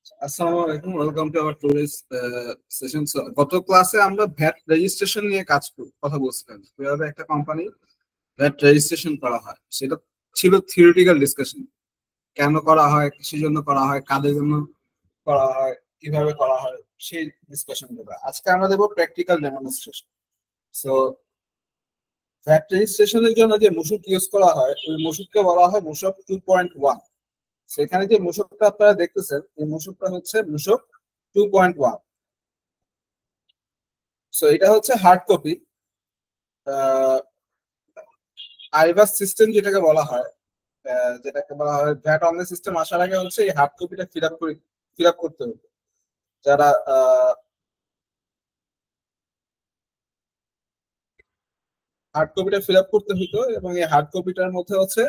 আসসালামু আলাইকুম, welcome to our today's session. গত ক্লাসে আমরা ভ্যাট রেজিস্ট্রেশন নিয়ে কথা বলছিলাম, কিভাবে একটা কোম্পানি ভ্যাট রেজিস্ট্রেশন করা হয়। সেটা ছিল থিওরিটিক্যাল ডিসকাশন। কেন করা হয়, কিসের জন্য করা হয়, কাদের জন্য করা হয়, কিভাবে করা হয়, সেই ডিসকাশন গুলো আজকে আমরা দেবো প্র্যাকটিক্যাল ডেমনস্ট্রেশন। সো ভ্যাট রেজিস্ট্রেশনের জন্য যে মূসক ইউজ করা হয়, ওই মূসককে বলা হয় মূসক 2.1। সেখানে যে মূসকটা আপনারা দেখতেছেন, এই মূসকটা হচ্ছে মূসক 2.1। সো এটা হচ্ছে হার্ড কপি। আইভাস সিস্টেম যেটাকে বলা হয় ভ্যাট অনলাইন সিস্টেম আসার আগে হচ্ছে এই হার্ড কপিটা ফিল আপ করতে হতো। যারা হার্ড কপিটা ফিল আপ করতে হতো, এবং এই হার্ড কপিটার মধ্যে হচ্ছে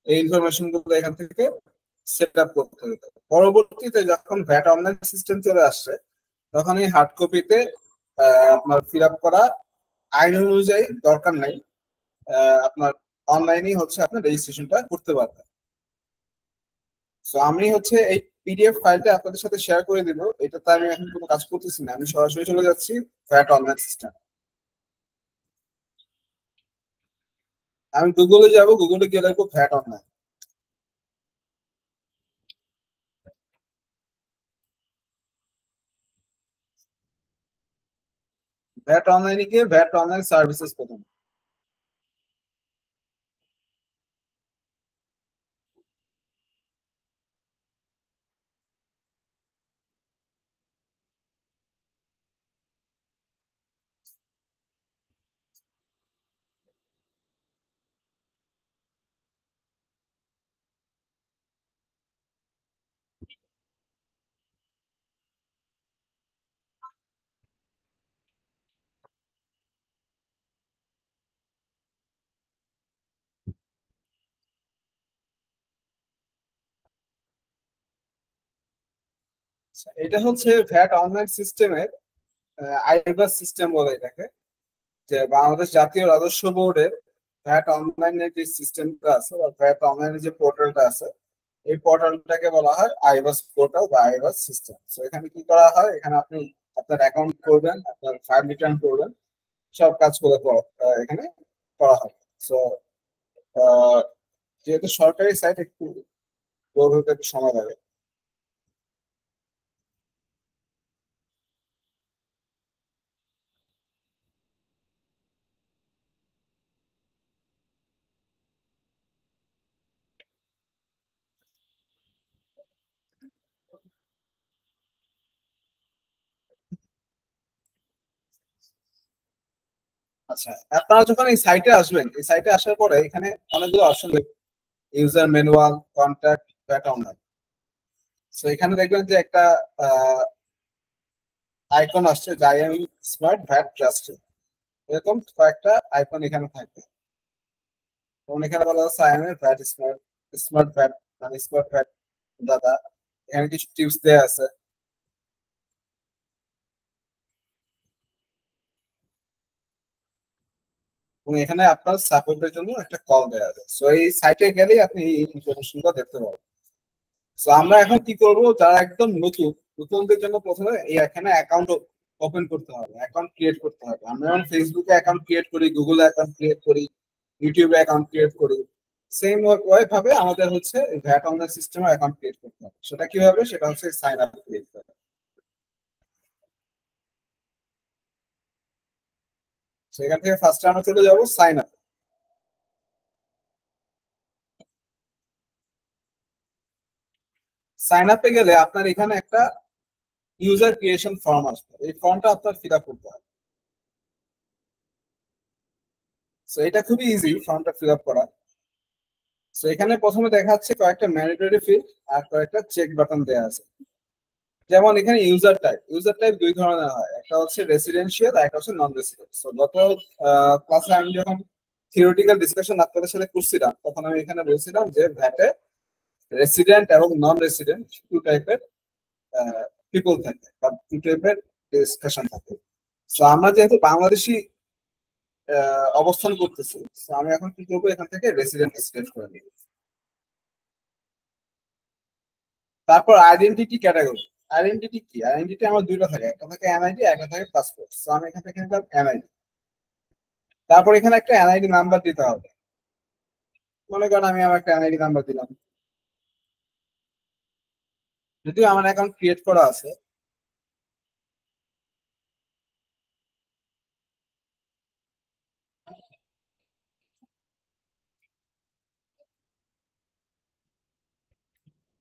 এই ইনফরমেশন গুলো এখান থেকে সেট আপ করতে হতো। পরবর্তীতে যখন ভ্যাট অনলাইন সিস্টেম চলে আসছে, তখন এই হার্ড কপিতে আপনার ফিল আপ করা আইন অনুযায়ী দরকার নাই। আপনার অনলাইনেই হচ্ছে আপনার রেজিস্ট্রেশনটা করতে পারবেন। সো আমি হচ্ছে এই পিডিএফ ফাইলটা আপনাদের সাথে শেয়ার করে দিব। এটাতে আমি এখন কোনো কাজ করতেছি না, আমি সরাসরি চলে যাচ্ছি ভ্যাট অনলাইন সিস্টেম। আমি গুগলে যাব, গুগলে গিয়ে লিখবো ভ্যাট অনলাইন। ভ্যাট অনলাইনে গিয়ে ভ্যাট অনলাইন সার্ভিসেস প্রথম। এটা হচ্ছে ভ্যাট অনলাইন সিস্টেমের আইবাস সিস্টেম বলে এটাকে। যে বাংলাদেশ জাতীয় রাজস্ব বোর্ডের ভ্যাট অনলাইনের যে সিস্টেমটা আছে বা ভ্যাট অনলাইনের যে পোর্টালটা আছে, এই পোর্টালটাকে বলা হয় আইবাস পোর্টাল বা আইবাস সিস্টেম। তো এখানে কি করা হয়, এখানে আপনি আপনার অ্যাকাউন্ট করবেন, আপনার ফাইল রিটার্ন করবেন, সব কাজগুলো এখানে করা হয়। সো যেহেতু সরকারি সাইট, একটু লোড হতে একটু সময় লাগে। আচ্ছা, আপনারা যখন এই সাইটে আসবেন, এই সাইটে আসার পরে এখানে অনেকগুলো অপশন দেখবেন, user manual, contact, VAT online. So এখানে দেখবেন যে একটা আইকন আসছে, জাইএম স্মার্ট ভ্যাট ট্রাস্টেড। এরকম কয়েকটা আইকন এখানে থাকবে, এবং এখানে বলা হচ্ছে I M A VAT smart smart VAT, মানে স্মার্ট ভ্যাট দাদা। এখানে কিছু টিপস দেওয়া আছে, এবং এখানে আপনার সাপোর্টের জন্য একটা কল দেওয়া আছে। সো এই সাইটে গেলেই আপনি এই ইনফরমেশনটা দেখতে পাবেন। সো আমরা এখন কি করব, যারা একদম নতুন, নতুনদের জন্য প্রথমে এই এখানে অ্যাকাউন্ট ওপেন করতে হবে, অ্যাকাউন্ট ক্রিয়েট করতে হবে। আমরা যেমন ফেসবুকে অ্যাকাউন্ট ক্রিয়েট করি, গুগলে অ্যাকাউন্ট ক্রিয়েট করি, ইউটিউবে অ্যাকাউন্ট ক্রিয়েট করি, সেম ওয়ে ভাবে আমাদের হচ্ছে ভ্যাট অনলাইন সিস্টেমে অ্যাকাউন্ট ক্রিয়েট করতে হবে। সেটা কিভাবে, সেটা হচ্ছে সাইন আপ ক্রিয়েট করা। সেখান থেকে ফার্স্টে আমরা চলে যাব সাইন আপ। সাইন আপে গেলে আপনার এখানে একটা ইউজার ক্রিয়েশন ফর্ম আসবে, এই ফর্মটা আপনার ফিল আপ করতে হবে। সো এটা খুবই ইজি ফর্মটা ফিল আপ করা। সো এখানে প্রথমে দেখা যাচ্ছে কয়েকটা ম্যান্ডেটরি ফিল্ড আর কয়েকটা চেক বাটন দেওয়া আছে। যেমন এখানে ইউজার টাইপ দুই ধরনের হয়, একটা হচ্ছে রেসিডেন্সিয়াল আর একটা হচ্ছে নন রেসিডেন্ট। সো গত ক্লাসে আমি যখন থিওরিটিক্যাল ডিসকাশন আপনাদের সাথে করছিলাম, তখন আমি এখানে বলছিলাম যে ভ্যাটে রেসিডেন্ট এবং নন রেসিডেন্ট টু টাইপের পিপল থাকে বা টু টাইপের ডিসকাশন থাকে। সো আমরা যেহেতু বাংলাদেশি অবস্থান করতেছি, তো আমি এখন কি করবো, এখান থেকে রেসিডেন্ট সিলেক্ট করে নিই। তারপর আইডেন্টিটি ক্যাটাগরি। আইডেন্টিটি কি? আইডেন্টিটি আমার দুইটা থাকে, একটা থাকে এনআইডি, একটা থাকে পাসপোর্ট। সো আমি এখান থেকে এনআইডি। তারপর এখানে একটা এনআইডি নাম্বার দিতে হবে। মনে করেন আমি আমার একটা এনআইডি নাম্বার দিলাম, যদিও আমার অ্যাকাউন্ট ক্রিয়েট করা আছে।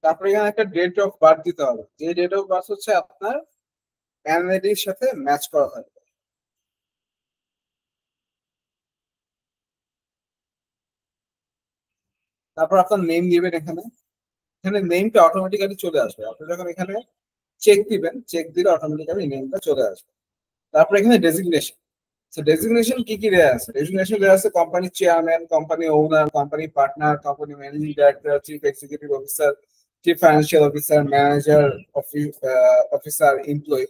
তারপর এখানে একটা ডেট অফ বার্থ দিতে হবে, যে ডেট অফ বার্থ হচ্ছে আপনার এনআইডির সাথে ম্যাচ করা হয়। তারপর আপনার নেম দিবেন এখানে। এখানে নেমটা অটোমেটিক্যালি চলে আসবে, আপনি যখন এখানে চেক দিবেন, চেক দিলে অটোমেটিক্যালি নেমটা চলে আসবে। তারপর এখানে ডেজিগনেশন। তো ডেজিগনেশন কি কি দেওয়া আছে? ডেজিগনেশন দেওয়া আছে company chairman, company owner, company partner, company managing director, chief executive officer, chief financial officer, manager, officer, employee.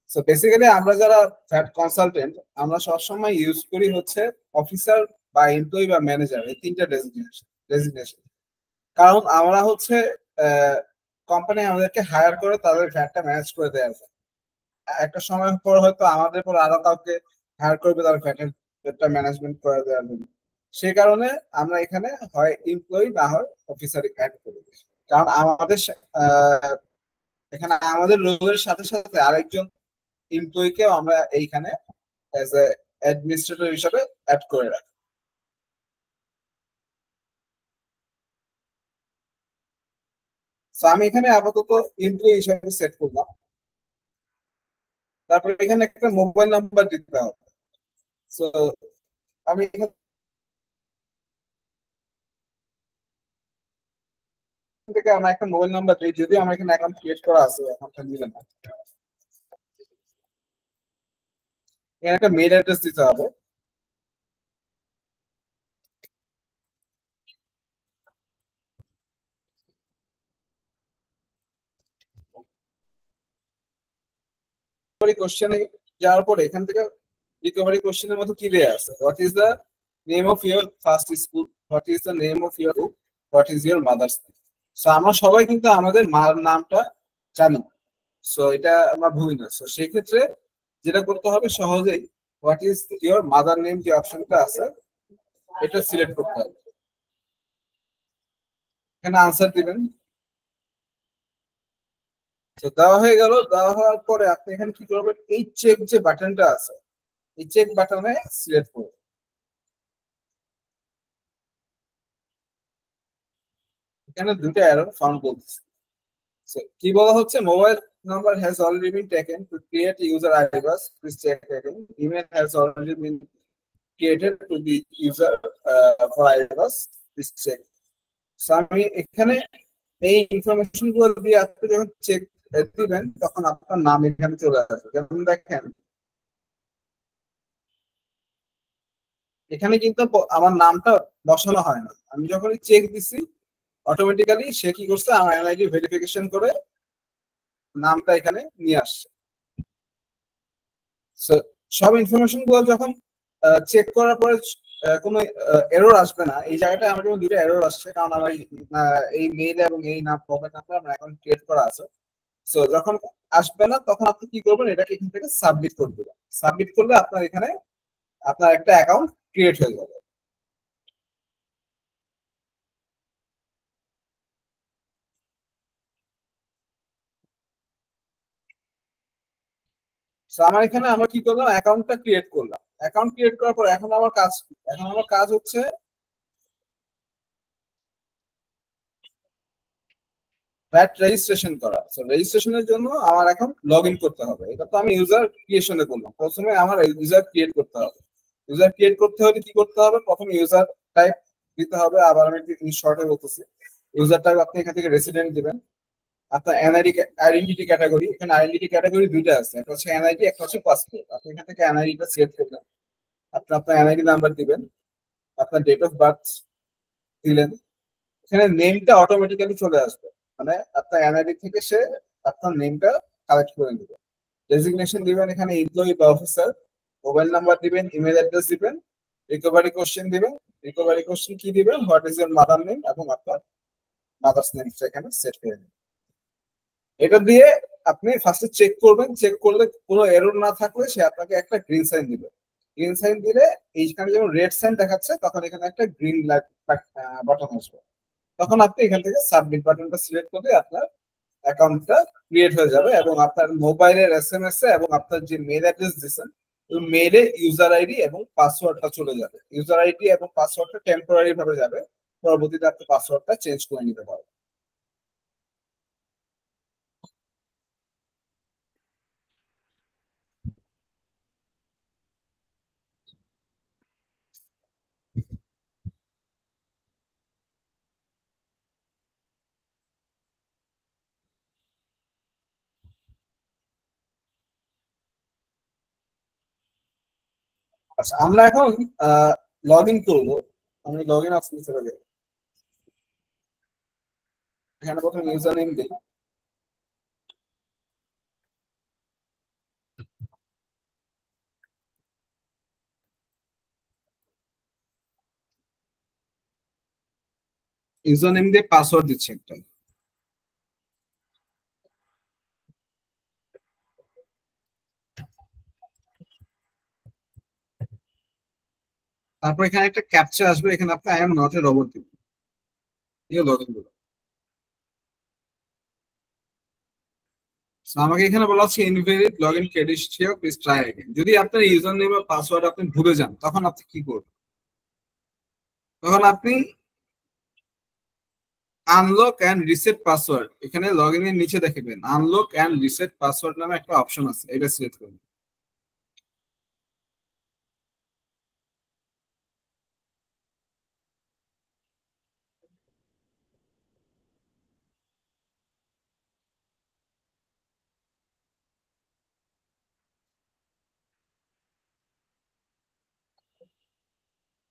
So basically আমরা যারা ফ্যাট কনসালটেন্ট, আমরা সবসময় ইউজ করি হচ্ছে অফিসার বা এমপ্লয়ি বা ম্যানেজার, এই তিনটা ডেজিগনেশন। কারণ আমরা হচ্ছে কোম্পানি আমাদেরকে হায়ার করে তাদের ফ্যাটটা ম্যানেজ করে দেওয়া যায়। একটা সময় পর হয়তো আমাদের পর আরো কাউকে হায়ার করবে তার ফ্যাটটা ম্যানেজমেন্ট করে দেওয়ার জন্য। সেই কারণে আমরা এখানে হয় এমপ্লয়ি না হয় অফিসার অ্যাড করি। কারণ আমাদের এখানে আমাদের রোলের সাথে সাথে আরেকজন এমপ্লয়িকেও আমরা এইখানে অ্যাজ এ অ্যাডমিনিস্ট্রেটর হিসাবে অ্যাড করে রাখি। আমি এখানে আপাতত এমপ্লয়ি হিসাবে সেট করলাম। তারপরে এখানে একটা মোবাইল নাম্বার দিতে হবে। সো আমি এখান থেকে আমার একটা মোবাইল নাম্বার দিই, যদি আমার এখানে অ্যাকাউন্ট ক্রিয়েট করা আছে, অ্যাকাউন্টটা দিলে না। এখানে একটা মেল অ্যাড্রেস দিতে হবে। কোশ্চেনে যাওয়ার পরে এখান থেকে রিকভারি কোশ্চেনের মধ্যে কি দেয়া আছে? What is the name of your first school, what is the name of your book, what is your mother's name. So আমরা সবাই কিন্তু আমাদের মার নামটা জানি, সো এটা আমরা ভুলি না। সো সেই ক্ষেত্রে যেটা করতে হবে সহজেই, what is your mother name যে অপশনটা আছে এটা সিলেক্ট করতে হবে। এখানে আনসার দিবেন। তো দেওয়া হয়ে গেল। দেওয়া হওয়ার পরে আপনি এখানে কি করবেন, এই চেক যে বাটনটা আছে, এই চেক বাটনে সিলেক্ট করবেন। এখানে দুটো এরর ফাউন্ড করতেছে। So, কি বলা হচ্ছে, mobile number has already been taken to create user আইডিবাস, please check again. Email has already been created to the user for আইডিবাস, প্লিজ চেক। সো আমি এখানে এই ইনফরমেশন গুলো দিয়ে আপনি যখন চেক দিবেন তখন আপনার নাম এখানে চলে আসবে। যেমন দেখেন এখানে কিন্তু আমার নামটা বসানো হয় না, আমি যখনই চেক দিছি অটোমেটিক্যালি সে কি করছে, আমার এনআইডি ভেরিফিকেশন করে নামটা এখানে নিয়ে আসছে। সব ইনফরমেশন গুলো যখন চেক করার পরে কোনো এরর আসবে না। এই জায়গাটায় আমার যেমন দুটো এরর আসছে, কারণ আমার এই মেইল এবং এই নাম মোবাইল নাম্বার আমার এখন ক্রিয়েট করা আছে। সো যখন আসবে না তখন আপনি কি করবেন, এটাকে এখান থেকে সাবমিট করে দেবেন। সাবমিট করলে আপনার এখানে আপনার একটা অ্যাকাউন্ট ক্রিয়েট হয়ে যাবে। সো আমার এখানে আমরা কি করলাম, অ্যাকাউন্টটা ক্রিয়েট করলাম। অ্যাকাউন্ট ক্রিয়েট করার পর এখন আমার কাজ কি? এখন আমার কাজ হচ্ছে ভ্যাট রেজিস্ট্রেশন করা। সো রেজিস্ট্রেশনের জন্য আমার এখন লগ ইন করতে হবে। এটা তো আমি ইউজার ক্রিয়েশনে করলাম, প্রথমে আমার ইউজার ক্রিয়েট করতে হবে। ইউজার ক্রিয়েট করতে হলে কি করতে হবে, প্রথমে ইউজার টাইপ দিতে হবে। আবার আমি শর্টে বলতেছি, ইউজার টাইপ আপনি এখান থেকে রেসিডেন্ট দিবেন। আপনার এনআইডি আইডেন্টিটি ক্যাটাগরি, এখানে আইডেন্টিটি ক্যাটাগরি দুইটা আছে, একটা হচ্ছে এনআইডি, একটা হচ্ছে পাসপোর্ট। আপনি এখান থেকে এনআইডিটা সিলেক্ট করবেন। আপনি আপনার এনআইডি নাম্বার দিবেন, আপনার ডেট অফ বার্থ দিলেন। এখানে নেমটা অটোমেটিক্যালি চলে আসবে, মানে আপনার এনআইডি থেকে সে আপনার নেমটা কালেক্ট করে নেবে। ডেজিগনেশন দিবেন এখানে এমপ্লয়ি বা অফিসার, মোবাইল নাম্বার দিবেন, ইমেল অ্যাড্রেস দিবেন, রিকভারি কোশ্চেন দিবেন। রিকভারি কোশ্চেন কি দিবেন, what is your mother name এবং আপনার মাদার্স নেম এখানে সেট করে নেবেন। এটা দিয়ে আপনি ফার্স্টে চেক করবেন, চেক করলে কোনো এরর না থাকলে সে আপনাকে একটা গ্রিন সাইন দিবে। গ্রিন সাইন দিলে এইখানে যেমন রেড সাইন দেখাচ্ছে তখন এখানে একটা গ্রিন লাইট বাটন আসবে, তখন আপনি এখান থেকে সাবমিট বাটনটা সিলেক্ট করলে আপনার অ্যাকাউন্টটা ক্রিয়েট হয়ে যাবে এবং আপনার মোবাইলের এসএমএস এ এবং আপনার যে মেল অ্যাড্রেস দিয়েছেন ওই মেলে ইউজার আইডি এবং পাসওয়ার্ডটা চলে যাবে। ইউজার আইডি এবং পাসওয়ার্ডটা টেম্পোরারি ভাবে যাবে, পরবর্তীতে আপনি পাসওয়ার্ডটা চেঞ্জ করে নিতে পারবেন। আচ্ছা, আমরা এখন লগ ইন করবো। আমি লগ ইন অপশন চলে যাই, এখানে প্রথমে ইউজার নেম দিই। ইউজার নেম দিয়ে পাসওয়ার্ড দিচ্ছি একটা। তারপর এখানে একটা ক্যাপচা আসবে, এখানে আপনি I am not a robot দিবেন, দিয়ে লগ ইন করবেন। So, আমাকে এখানে বলা হচ্ছে invalid login credential, please try again. যদি আপনার ইউজার নেম বা পাসওয়ার্ড আপনি ভুলে যান তখন আপনি কি করবেন? তখন আপনি আনলক এন্ড রিসেট পাসওয়ার্ড, এখানে লগইন এর নিচে দেখবেন আনলক এন্ড রিসেট পাসওয়ার্ড নামে একটা অপশন আছে, এটা সিলেক্ট করুন।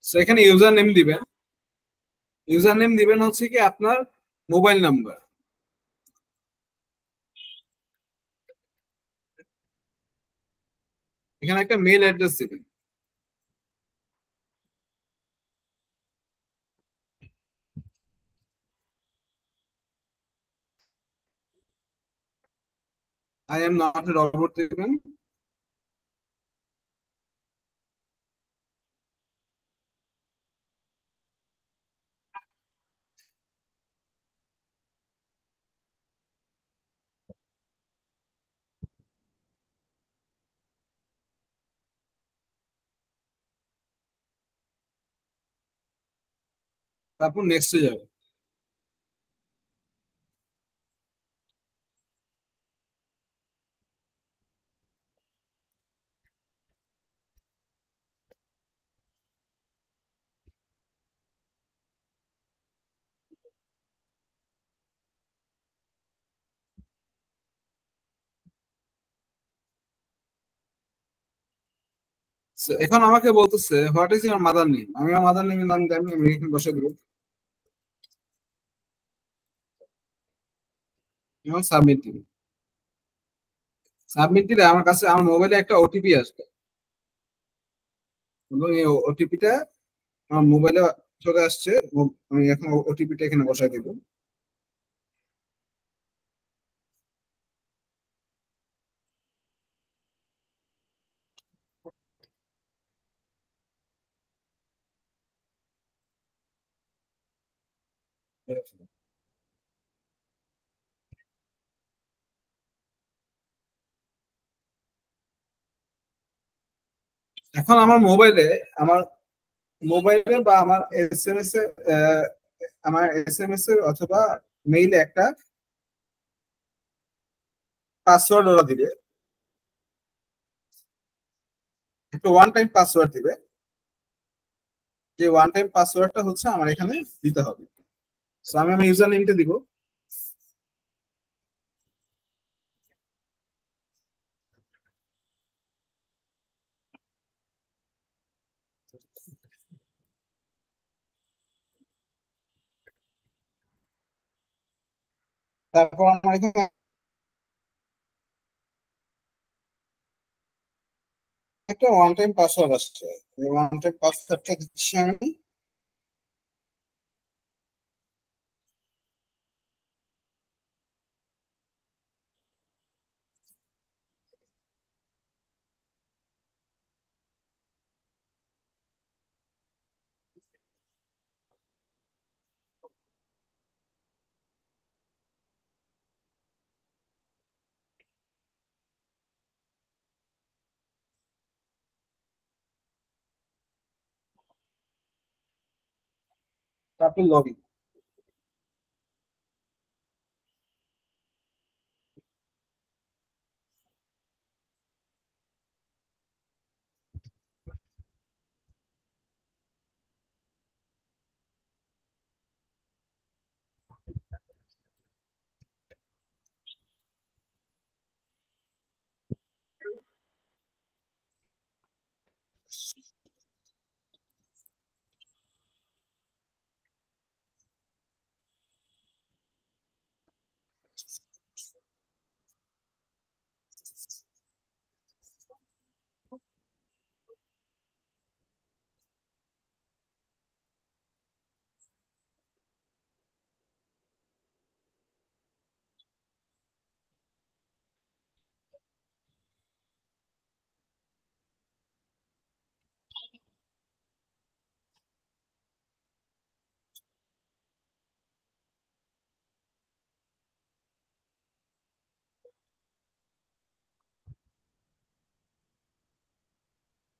সো এখানে ইউজার নেম দিবেন। ইউজার নেম দিবেন হচ্ছে কি আপনার মোবাইল নাম্বার, এখানে একটা মেল অ্যাড্রেস দিবেন। I am not a robot দিবেন। তারপর নেক্সটে যাবে। So, এখন আমাকে বলতেছে what is your mother name, আমি আমার মাদার নেমের নাম জানি, আমি এখানে বসে দেবো এবং সাবমিট দিব। সাবমিট দিলে আমার কাছে আমার মোবাইলে একটা ওটিপি আসবে এবং এই ওটিপিটা আমার মোবাইলে চলে আসছে। আমি এখন ওটিপিটা এখানে বসাই দিব। এখন আমার মোবাইলে বা আমার এসএমএস এ আমার এসএমএস এ অথবা মেইলে একটা পাসওয়ার্ড ওরা দিবে, একটা ওয়ান টাইম পাসওয়ার্ড দিবে। যে ওয়ান টাইম পাসওয়ার্ডটা হচ্ছে আমার এখানে দিতে হবে। সো আমি আমার ইউজার নেমটা দিব। তারপর আমার এখানে একটা ওয়ান টাইম পাসওয়ার্ড আসছে, ওয়ান টাইম পাসওয়ার্ডটা দিচ্ছি আমি। তারপর লবি।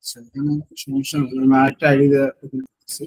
আচ্ছা, এখানে সমস্যা নেই, আমি আরেকটা আইডিয়া দিচ্ছি।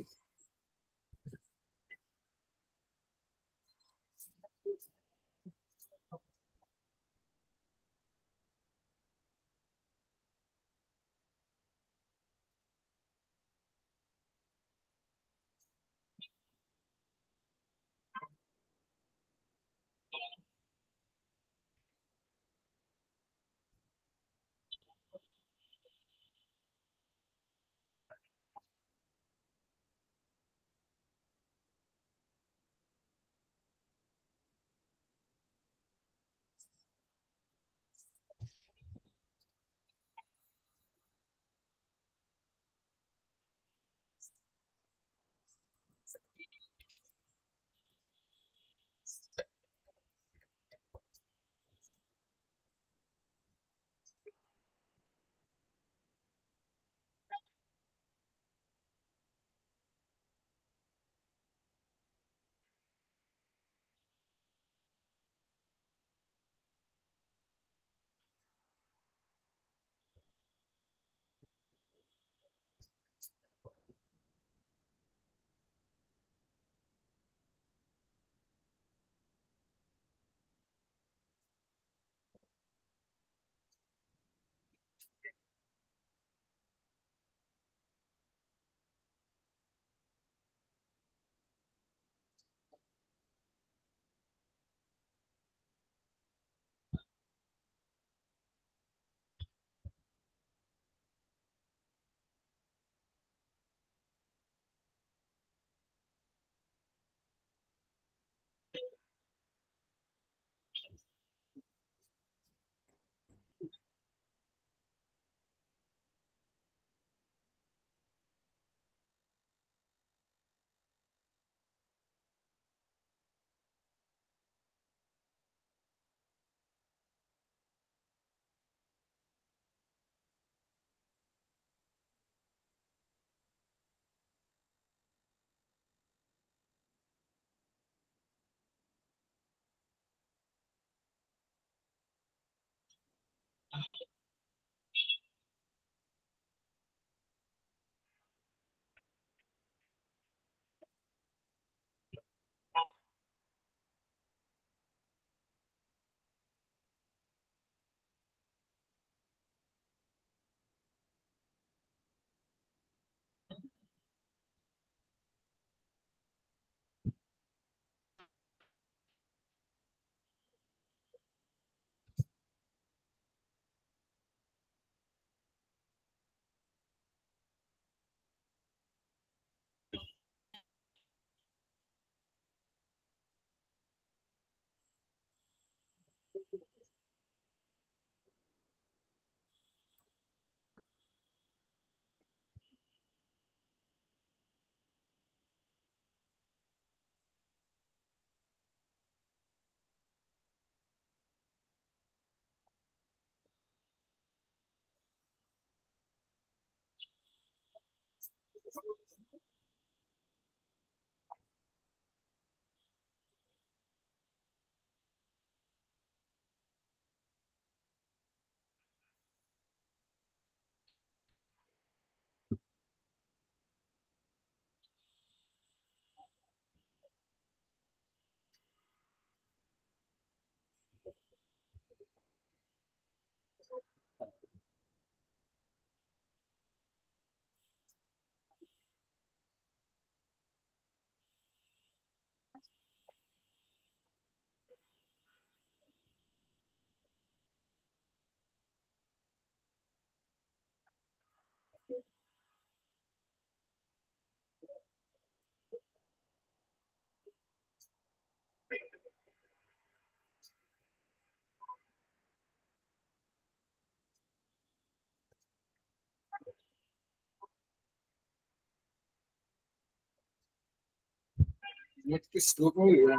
নেট কি স্লো করে?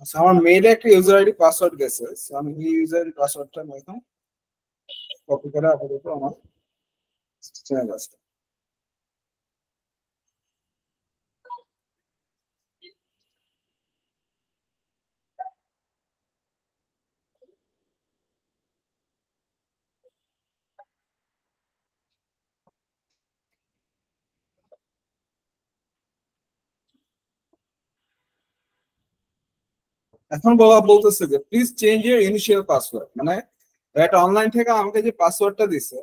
আচ্ছা, আমার মেইলে একটা ইউজার আইডি পাসওয়ার্ড গেছে, so আমি এই ইউজার আইডি পাসওয়ার্ডটা আমি এখন কপি করে আপাতত আমার সিস্টেমে বসাবো। এখন বলতেছে যে please change year initial password, মানে একটা অনলাইন থেকে আমাকে যে পাসওয়ার্ডটা দিছে,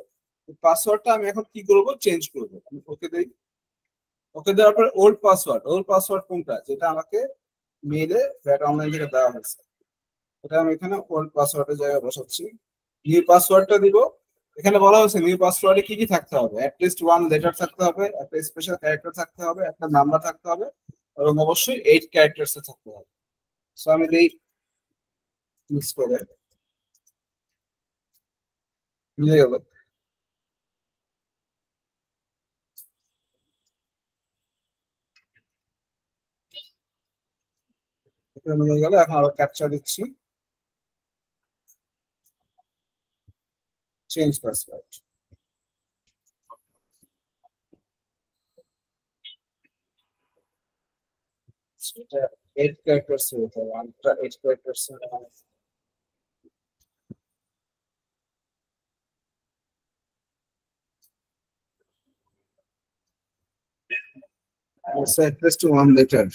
পাসওয়ার্ডটা আমি এখন কি করব, চেঞ্জ করব। আমি ওকে দেই, ওকে দেওয়ার পর ওল্ড পাসওয়ার্ড কোনটা, যেটা আমাকে মেইলে একটা অনলাইন থেকে দেওয়া হয়েছে, এটা আমি এখানে ওল্ড পাসওয়ার্ডের জায়গায় বসাচ্ছি। নিউ পাসওয়ার্ডটা দিব। এখানে বলা হয়েছে নিউ পাসওয়ার্ডে কি কি থাকতে হবে, অ্যাটলিস্ট ওয়ান লেটার থাকতে হবে, একটা স্পেশাল ক্যারেক্টার থাকতে হবে, একটা নাম্বার থাকতে হবে, এবং অবশ্যই 8 ক্যারেক্টার্স থাকতে হবে। সো আমি দেই মিক্স করে, মিলে গেল। এটা মিলে গেল, এখন আরো ক্যাপচা দিচ্ছি, চেঞ্জ পাসওয়ার্ড। এটা 8 ক্যারেক্টার্স হতে হবে, আরেকটা 8 characters. So at least one letter.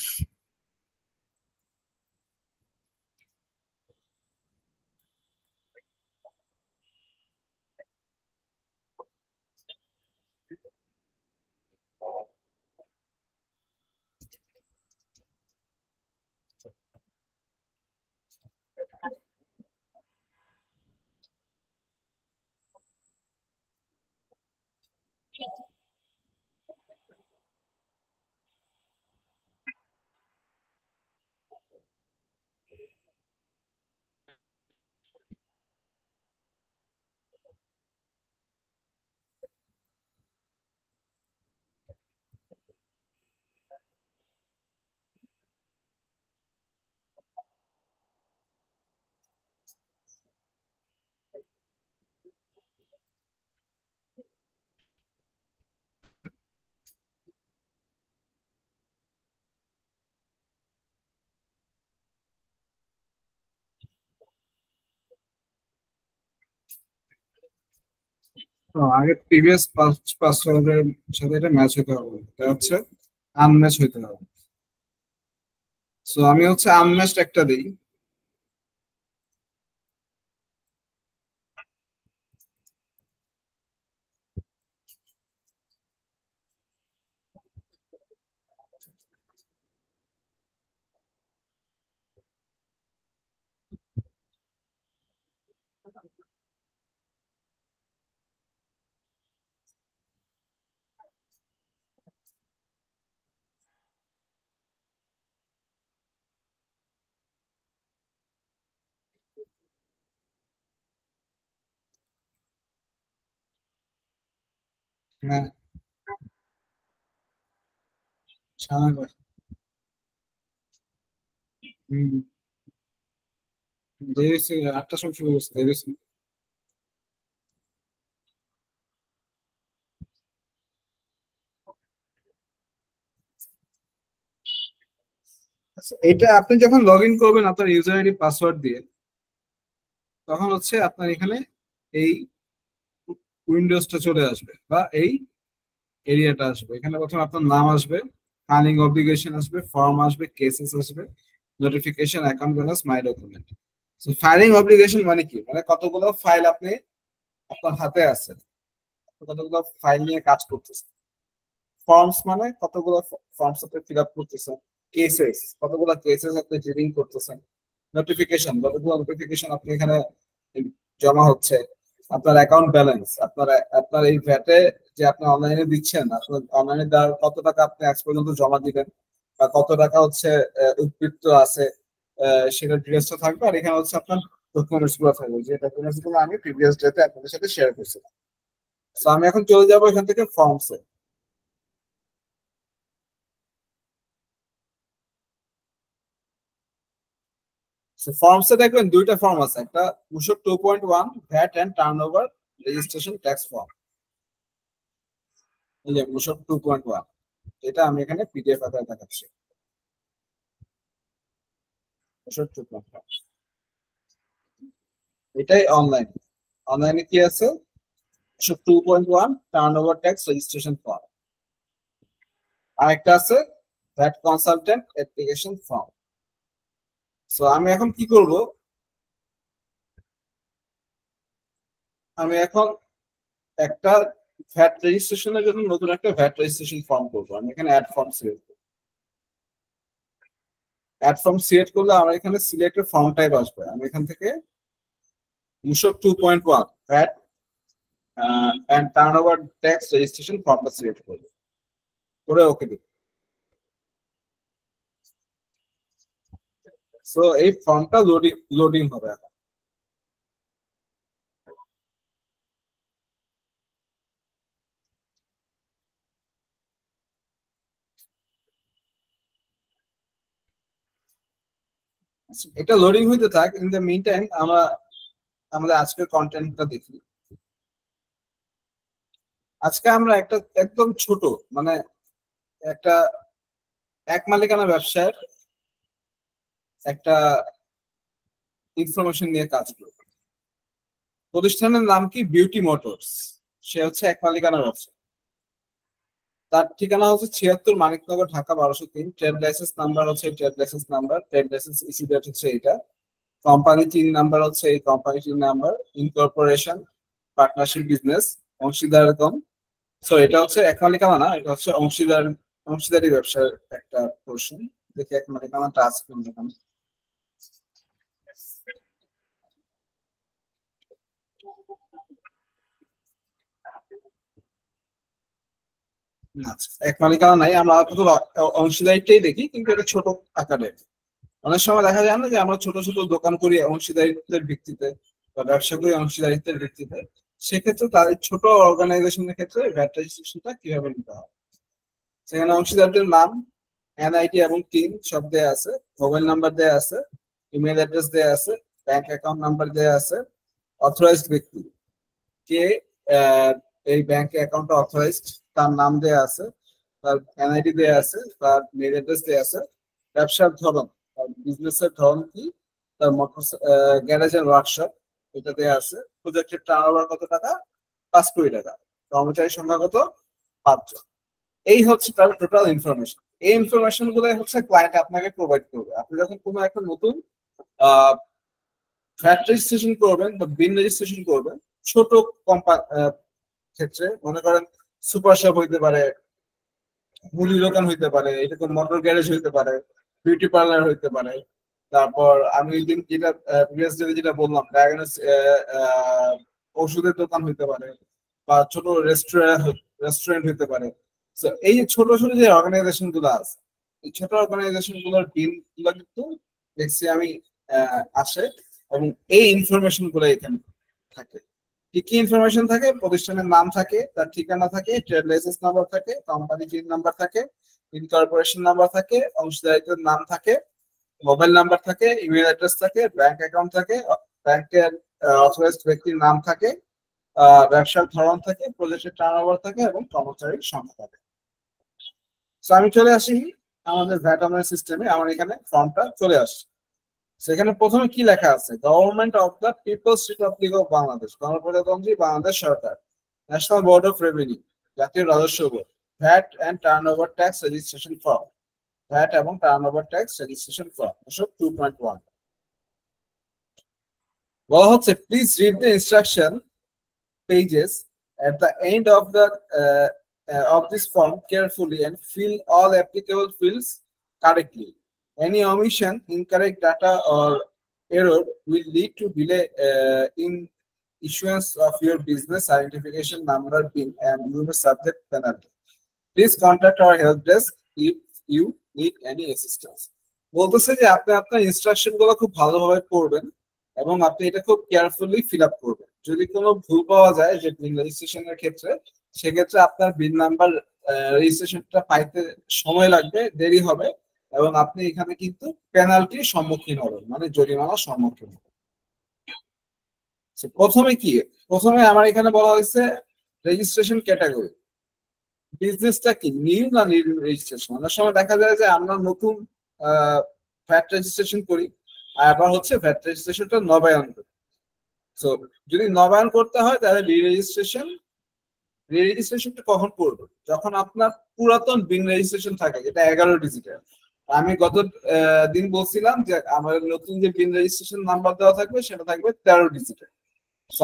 আগে প্রিভিয়াস পাসওয়ার্ডের সাথে এটা ম্যাচ হতে হবে, এটা হচ্ছে আনম্যাচ হতে হবে। সো আমি হচ্ছে আনম্যাচড একটা দিই। হ্যাঁ, স্বাভাবিক। হম, দেখেছি 8টার সময় শুরু করছে, দেখেছি। আচ্ছা, এটা আপনি যখন লগ ইন করবেন আপনার ইউজার আইডি পাসওয়ার্ড দিয়ে, তখন হচ্ছে আপনার এখানে এই উইন্ডোজটা চলে আসবে বা এই এরিয়াটা আসবে। এখানে প্রথমে আপনার নাম আসবে, ফাইলিং অব্লিগেশন আসবে, ফর্ম আসবে, কেসেস আসবে, নোটিফিকেশন, অ্যাকাউন্ট ব্যালেন্স, মাই ডকুমেন্ট। সো ফাইলিং অব্লিগেশন মানে কি, মানে কতগুলো ফাইল আপনি আপনার হাতে আছে, কতগুলো ফাইল নিয়ে কাজ করতেছেন। ফর্মস মানে কতগুলো ফর্মস আপনি ফিল আপ করতেছেন। কেসেস, কতগুলো কেসেস আপনি ডিলিং করতেছেন। নোটিফিকেশন, কতগুলো নোটিফিকেশন আপনি এখানে জমা হচ্ছে। আপনার অ্যাকাউন্ট ব্যালেন্স, আপনার এই ভ্যাটে যে আপনি অনলাইনে দিচ্ছেন, আপনার অনলাইনে দেওয়ার কত টাকা আপনি আজ পর্যন্ত জমা দিবেন বা কত টাকা হচ্ছে উদ্বৃত্ত আছে, সেটা ডিটেলসটা থাকবে। আর এখানে হচ্ছে আপনার ডকুমেন্টস গুলো থাকবে, যে ডকুমেন্টস গুলো আমি প্রিভিয়াস ডেতে আপনাদের সাথে শেয়ার করছিলাম। তো আমি এখন চলে যাবো এখান থেকে ফর্মসে। ফর্মসে দেখবেন দুইটা ফর্ম আছে, একটা মূসক 2.1 VAT and turnover registration tax form. এই যে মূসক 2.1, এটা আমি এখানে পিডিএফ আকারে দেখাচ্ছি। মূসক 2.1 এটাই অনলাইনে কি আছে? মূসক 2.1 টার্নওভার ট্যাক্স রেজিস্ট্রেশন ফর্ম। আরেকটা আছে VAT consultant application form. So আমি এখন কি করব, আমি এখন একটা ভ্যাট রেজিস্ট্রেশনের জন্য নতুন একটা ভ্যাট রেজিস্ট্রেশন ফর্ম করবো। আমি এখানে অ্যাড ফর্ম সিলেক্ট করব। অ্যাড ফর্ম সিলেক্ট করলে আমার এখানে সিলেক্টেড ফর্ম টাইপ আসবে। আমি এখান থেকে মূসক 2.1 VAT and turnover tax registration ফর্মটা সিলেক্ট করব, করে ওকে দিব। সো এই ফর্মটা লোডিং হবে এখন। এটা লোডিং হইতে থাক, ইন দ্য মিন টাইম আমরা আমাদের আজকের কন্টেন্টটা দেখি। আজকে আমরা একটা একদম ছোট, মানে একটা এক মালিকানা ব্যবসার একটা ইনফরমেশন নিয়ে কাজ করব। প্রতিষ্ঠানের নাম কি? Beauty motors. সে হচ্ছে এক মালিকানা ব্যবসা। তার ঠিকানা হচ্ছে 76 Maniknagar, Dhaka 1203। Trade licence number হচ্ছে trade licence number, trade licence issue date হচ্ছে এটা। কোম্পানি চিন নাম্বার হচ্ছে এই কোম্পানি চিন নাম্বার। ইনকর্পোরেশন, পার্টনারশিপ, বিজনেস, অংশীদার কম। সো এটা হচ্ছে এক মালিকানা না, এটা হচ্ছে অংশীদারি ব্যবসার একটা পোর্শন। দেখি এক মালিকানাটা আছে কোনখানে। আচ্ছা, এক মালিকানা নাই, আমরা শুধু অংশীদারিত্বই দেখি, কিন্তু এটা ছোট আকারে। অনেক সময় দেখা যায় না যে আমরা ছোট ছোট দোকান করি অংশীদারিত্বের ভিত্তিতে বা ব্যবসা করি অংশীদারিত্বের ভিত্তিতে, সেক্ষেত্রে তাদের ছোট অর্গানাইজেশনের ক্ষেত্রে ভ্যাট রেজিস্ট্রেশনটা কিভাবে নিতে হয়। সেখানে অংশীদারদের নাম, এনআইডি এবং টিন সব দেয়া আছে, মোবাইল নাম্বার দেয়া আছে, ইমেল অ্যাড্রেস দেয়া আছে, ব্যাংক অ্যাকাউন্ট নাম্বার দেয়া আছে, অথরাইজড ব্যক্তি কে এই ব্যাংক অ্যাকাউন্টটা অথরাইজড তার নাম দেয়া আছে, তার এনআইডি দেয়া আছে, তার মেল অ্যাড্রেস দেয়া আছে, ব্যবসার ধরন, তার বিজনেসের ধরন কি, তার মোটর গ্যারেজ এন্ড ওয়ার্কশপ এটা দেয়া আছে, প্রজেক্টের টার্নওভার কত টাকা, 5 কোটি টাকা, কর্মচারী সংখ্যা কত, 5 জন। এই হচ্ছে তার টোটাল ইনফরমেশন। এই ইনফরমেশন গুলো হচ্ছে ক্লায়েন্ট আপনাকে প্রোভাইড করবে। আপনি যখন কোনো একটা নতুন ভ্যাট রেজিস্ট্রেশন করবেন বা বিন রেজিস্ট্রেশন করবেন, ছোট কোম্পানি ক্ষেত্রে মনে করেন সুপার শপ হইতে পারে, মুদি দোকান হইতে পারে, এরকম মোটর গ্যারেজ হইতে পারে, বিউটি পার্লার হইতে পারে, তারপর আমি যেটা বললাম ডায়াগনোস ওষুধের দোকান হইতে পারে, বা ছোট রেস্টুরেন্ট হইতে পারে। তো এই ছোট ছোট যে অর্গানাইজেশন গুলো আছে, এই ছোট অর্গানাইজেশন গুলোর বিল গুলো কিন্তু দেখছি আমি আসে, এবং এই ইনফরমেশন গুলো এখানে থাকে। কি কি ইনফরমেশন থাকে? প্রতিষ্ঠানের নাম থাকে, তার ঠিকানা থাকে, ট্রেড লাইসেন্স নাম্বার থাকে, কোম্পানি চিন নাম্বার থাকে, ইনকর্পোরেশন নাম্বার থাকে, অংশীদারিত্বের নাম থাকে, মোবাইল নাম্বার থাকে, ইমেল অ্যাড্রেস থাকে, ব্যাংক অ্যাকাউন্ট থাকে, ব্যাংকের অথরাইজড ব্যক্তির নাম থাকে, ব্যবসার ধরন থাকে, প্রজেক্টের টার্নওভার থাকে, এবং কর্মচারীর সংখ্যা থাকে। তো আমি চলে আসি আমাদের ভ্যাট অনলাইন সিস্টেমে। আমার এখানে ফর্মটা চলে আসছে। সেখানে প্রথমে কি লেখা আছে? Government of the people's republic of Bangladesh, গণপ্রজাতন্ত্রী বাংলাদেশ সরকার, ন্যাশনাল বোর্ড অফ রেভিনিউ, জাতীয় রাজস্ব বোর্ড, VAT and turnover tax registration form, VAT এবং টার্নওভার ট্যাক্স রেজিস্ট্রেশন ফর্ম, এসব 2.1। বলা হচ্ছে please read the instruction pages at the end of this form carefully and fill all applicable fields correctly. Any omission, incorrect data, or error will lead to delay in issuance of your business identification number PIN and you may subject penalty. Please contact our help desk if you need any assistance. বলতেছে যে আপনি আপনার instruction গুলো খুব ভালোভাবে পড়বেন এবং আপনি এটা খুব কেয়ারফুলি ফিল আপ করবেন। যদি কোনো ভুল পাওয়া যায় যে বিন রেজিস্ট্রেশনের ক্ষেত্রে, সেক্ষেত্রে আপনার বিন নাম্বার রেজিস্ট্রেশনটা পাইতে সময় লাগবে, দেরি হবে এবং আপনি এখানে কিন্তু পেনাল্টির সম্মুখীন হবেন, মানে জরিমানার সম্মুখীন হবেন। প্রথমে কি, প্রথমে আমার এখানে বলা হয়েছে রেজিস্ট্রেশন ক্যাটাগরি। বিজনেসটা কি নিউ না নিউ রেজিস্ট্রেশন? অনেক সময় দেখা যায় যে আমরা নতুন ভ্যাট রেজিস্ট্রেশন করি আর আবার হচ্ছে ভ্যাট রেজিস্ট্রেশনটা নবায়ন করি। সো যদি নবায়ন করতে হয় তাহলে রেজিস্ট্রেশনটা কখন করবো? যখন আপনার পুরাতন বিন রেজিস্ট্রেশন থাকে, যেটা 11 ডিজিটের। আমি গত দিন বলছিলাম যে আমার নতুন যে বিন রেজিস্ট্রেশন নাম্বার দেওয়া থাকবে সেটা থাকবে 13 ডিজিটের।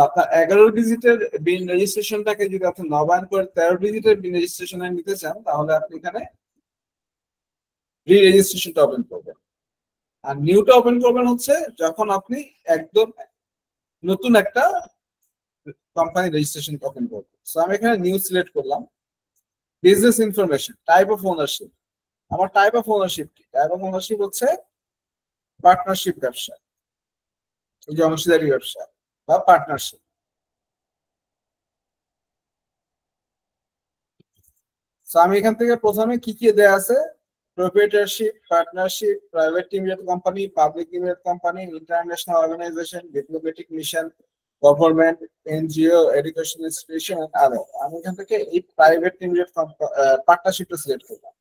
আপনার 11 ডিজিটের বিন রেজিস্ট্রেশনটাকে যদি আপনি নবায়ন করে 13 ডিজিটের বিন রেজিস্ট্রেশনে নিতে চান, তাহলে আপনি এখানে রি-রেজিস্ট্রেশনটা ওপেন করবেন। আর নিউটা ওপেন করবেন হচ্ছে যখন আপনি একদম নতুন একটা কোম্পানি রেজিস্ট্রেশন ওপেন করবেন। সো আমি এখানে নিউ সিলেক্ট করলাম। Business information, type of ownership. আমার টাইপ অফ ওনারশিপ কি? টাইপ অফ ওনারশিপ হচ্ছে পার্টনারশিপ ব্যবসা, এই যে অংশীদারি ব্যবসা বা পার্টনারশিপ। সো আমি এখান থেকে প্রথমে কি কি দেয়া আছে, প্রোপ্রাইটারশিপ, partnership, private limited company, public limited company, international organisation, diplomatic mission, government, NGO, education institution and other. আমি এখান থেকে এই প্রাইভেট লিমিটেড পার্টনারশিপটা সিলেক্ট করলাম।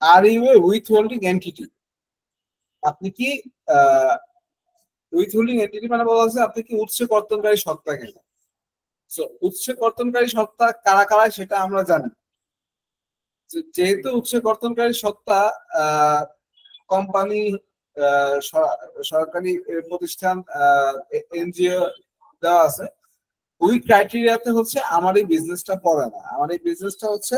Are U A withholding entity? আপনি কি উইথহোল্ডিং এন্টিটি মানে বলা হচ্ছে আপনি কি উৎস কর্তনকারী সত্তা কিনা? সো উৎস কর্তনকারী সত্তা কারা কারা সেটা আমরা জানি। যেহেতু উৎস কর্তনকারী সত্তা কোম্পানি, সরকারি প্রতিষ্ঠান, এনজিও দেওয়া আছে, ওই ক্রাইটেরিয়াতে হচ্ছে আমার এই বিজনেসটা পড়ে না। আমার এই বিজনেসটা হচ্ছে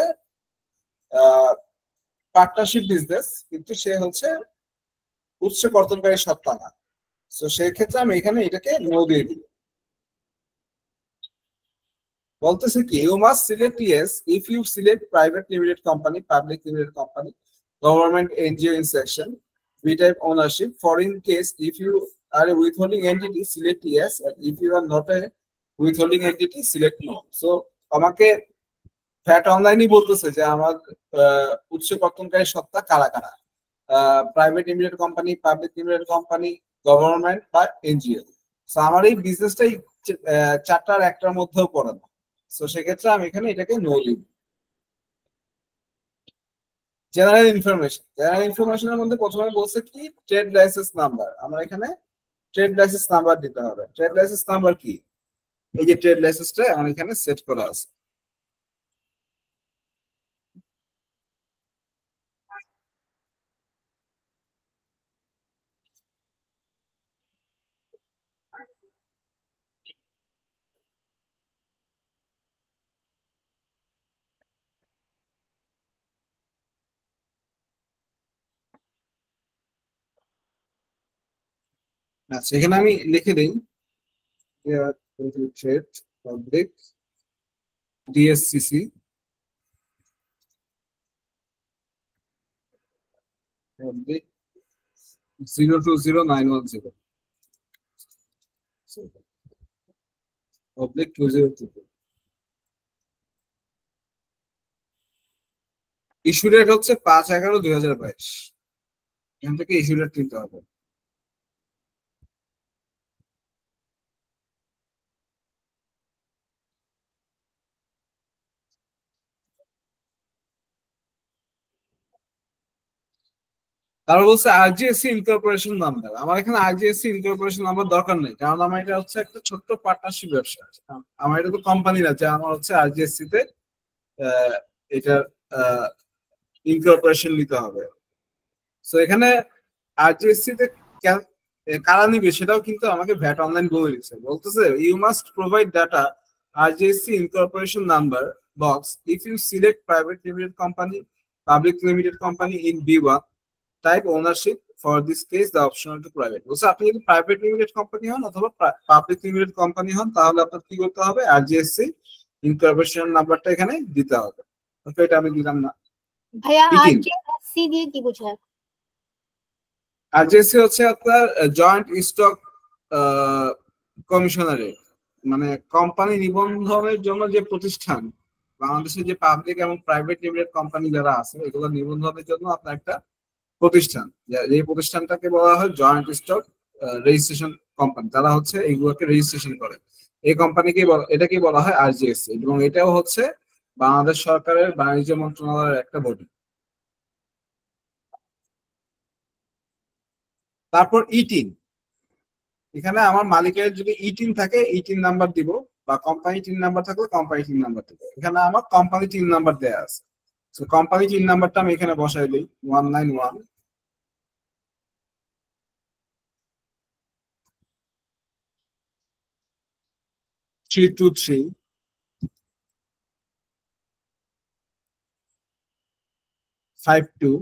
পার্টনারশিপ বিজনেস, কিন্তু সে হচ্ছে উৎস কর্তনকারী সত্তা না। তো সেই ক্ষেত্রে আমি এখানে এটাকে নো দিয়ে দিই। বলতেছে কি, you must select yes if you select private limited company, public limited company, government, NGO in section, B type ownership. For in case if you are a withholding entity select yes, if you are not a withholding entity select no. So আমাকে VAT অনলাইনই বলতেছে যে আমার উৎস কর্তনকারী সত্তা কারা কারা, private limited company, public limited company, government বা এনজিও। সো আমার এই বিজনেসটাই চারটার একটার মধ্যেও পড়ে না। সো সেক্ষেত্রে আমি এখানে এটাকে নো লিখব। জেনারেল ইনফরমেশন, জেনারেল ইনফরমেশনের মধ্যে প্রথমে বলছে কি ট্রেড লাইসেন্স নাম্বার। আমরা এখানে ট্রেড লাইসেন্স নাম্বার দিতে হবে। ট্রেড লাইসেন্স নাম্বার কি? এই যে ট্রেড লাইসেন্সটা আমার এখানে সেট করা আছে। আচ্ছা, এখানে আমি লিখে দিই trade public DSCC public 020910 public 2020। Issue date হচ্ছে 5/11/2022। এখান থেকে ইস্যু ডেট নিতে হবে। তারপর বলছে আরজিএসসি ইনকর্পোরেশন নাম্বার। আমার এখানে আরজিএসসি ইনকর্পোরেশন নাম্বার দরকার নেই, কারণ আমার এটা হচ্ছে একটা ছোট্ট পার্টনারশিপ ব্যবসা। আমার এটা তো কোম্পানি না যে আমার হচ্ছে আরজিএসসি তে এটার ইনকর্পোরেশন নিতে হবে। সো এখানে আরজিএসসি তে কারা নিবে সেটাও কিন্তু আমাকে ভ্যাট অনলাইন বলে দিচ্ছে। বলতেছে you must provide data RJSC incorporation number box if you select private limited company, public limited company in B1 type ownership for this case the optional to private. বলছে আপনি যদি প্রাইভেট লিমিটেড কোম্পানি হন অথবা public limited company হন তাহলে আপনার কি করতে হবে, আরজিএসসি ইনকর্পোরেশন নাম্বারটা এখানে দিতে হবে। তো এটা আমি দিলাম না। ভাইয়া ইটিন আরজিএসসি দিয়ে কি বোঝায়? আরজিএসসি হচ্ছে আপনার জয়েন্ট স্টক কমিশনারের, মানে কোম্পানি নিবন্ধনের জন্য যে প্রতিষ্ঠান, বাংলাদেশের যে পাবলিক এবং প্রাইভেট লিমিটেড কোম্পানি যারা আছে এগুলো নিবন্ধনের জন্য আপনার একটা প্রতিষ্ঠান, এই প্রতিষ্ঠানটাকে বলা হয় জয়েন্ট স্টক রেজিস্ট্রেশন কোম্পানি, যারা হচ্ছে এইগুলোকে রেজিস্ট্রেশন করে। এই কোম্পানিকে এটাকে বলা হয় আরজিএসসি, এবং এটাও হচ্ছে বাংলাদেশ সরকারের বাণিজ্য মন্ত্রণালয়ের একটা বডি। তারপর ইটিন, এখানে আমার মালিকের যদি ইটিন থাকে ইটিন নাম্বার দিব, বা কোম্পানি টিন নাম্বার থাকলে কোম্পানি টিন নাম্বার দিব। এখানে আমার কোম্পানি টিন নাম্বার দেওয়া আছে, তো কোম্পানি টিন নাম্বারটা আমি এখানে বসাই দিই 191 323 52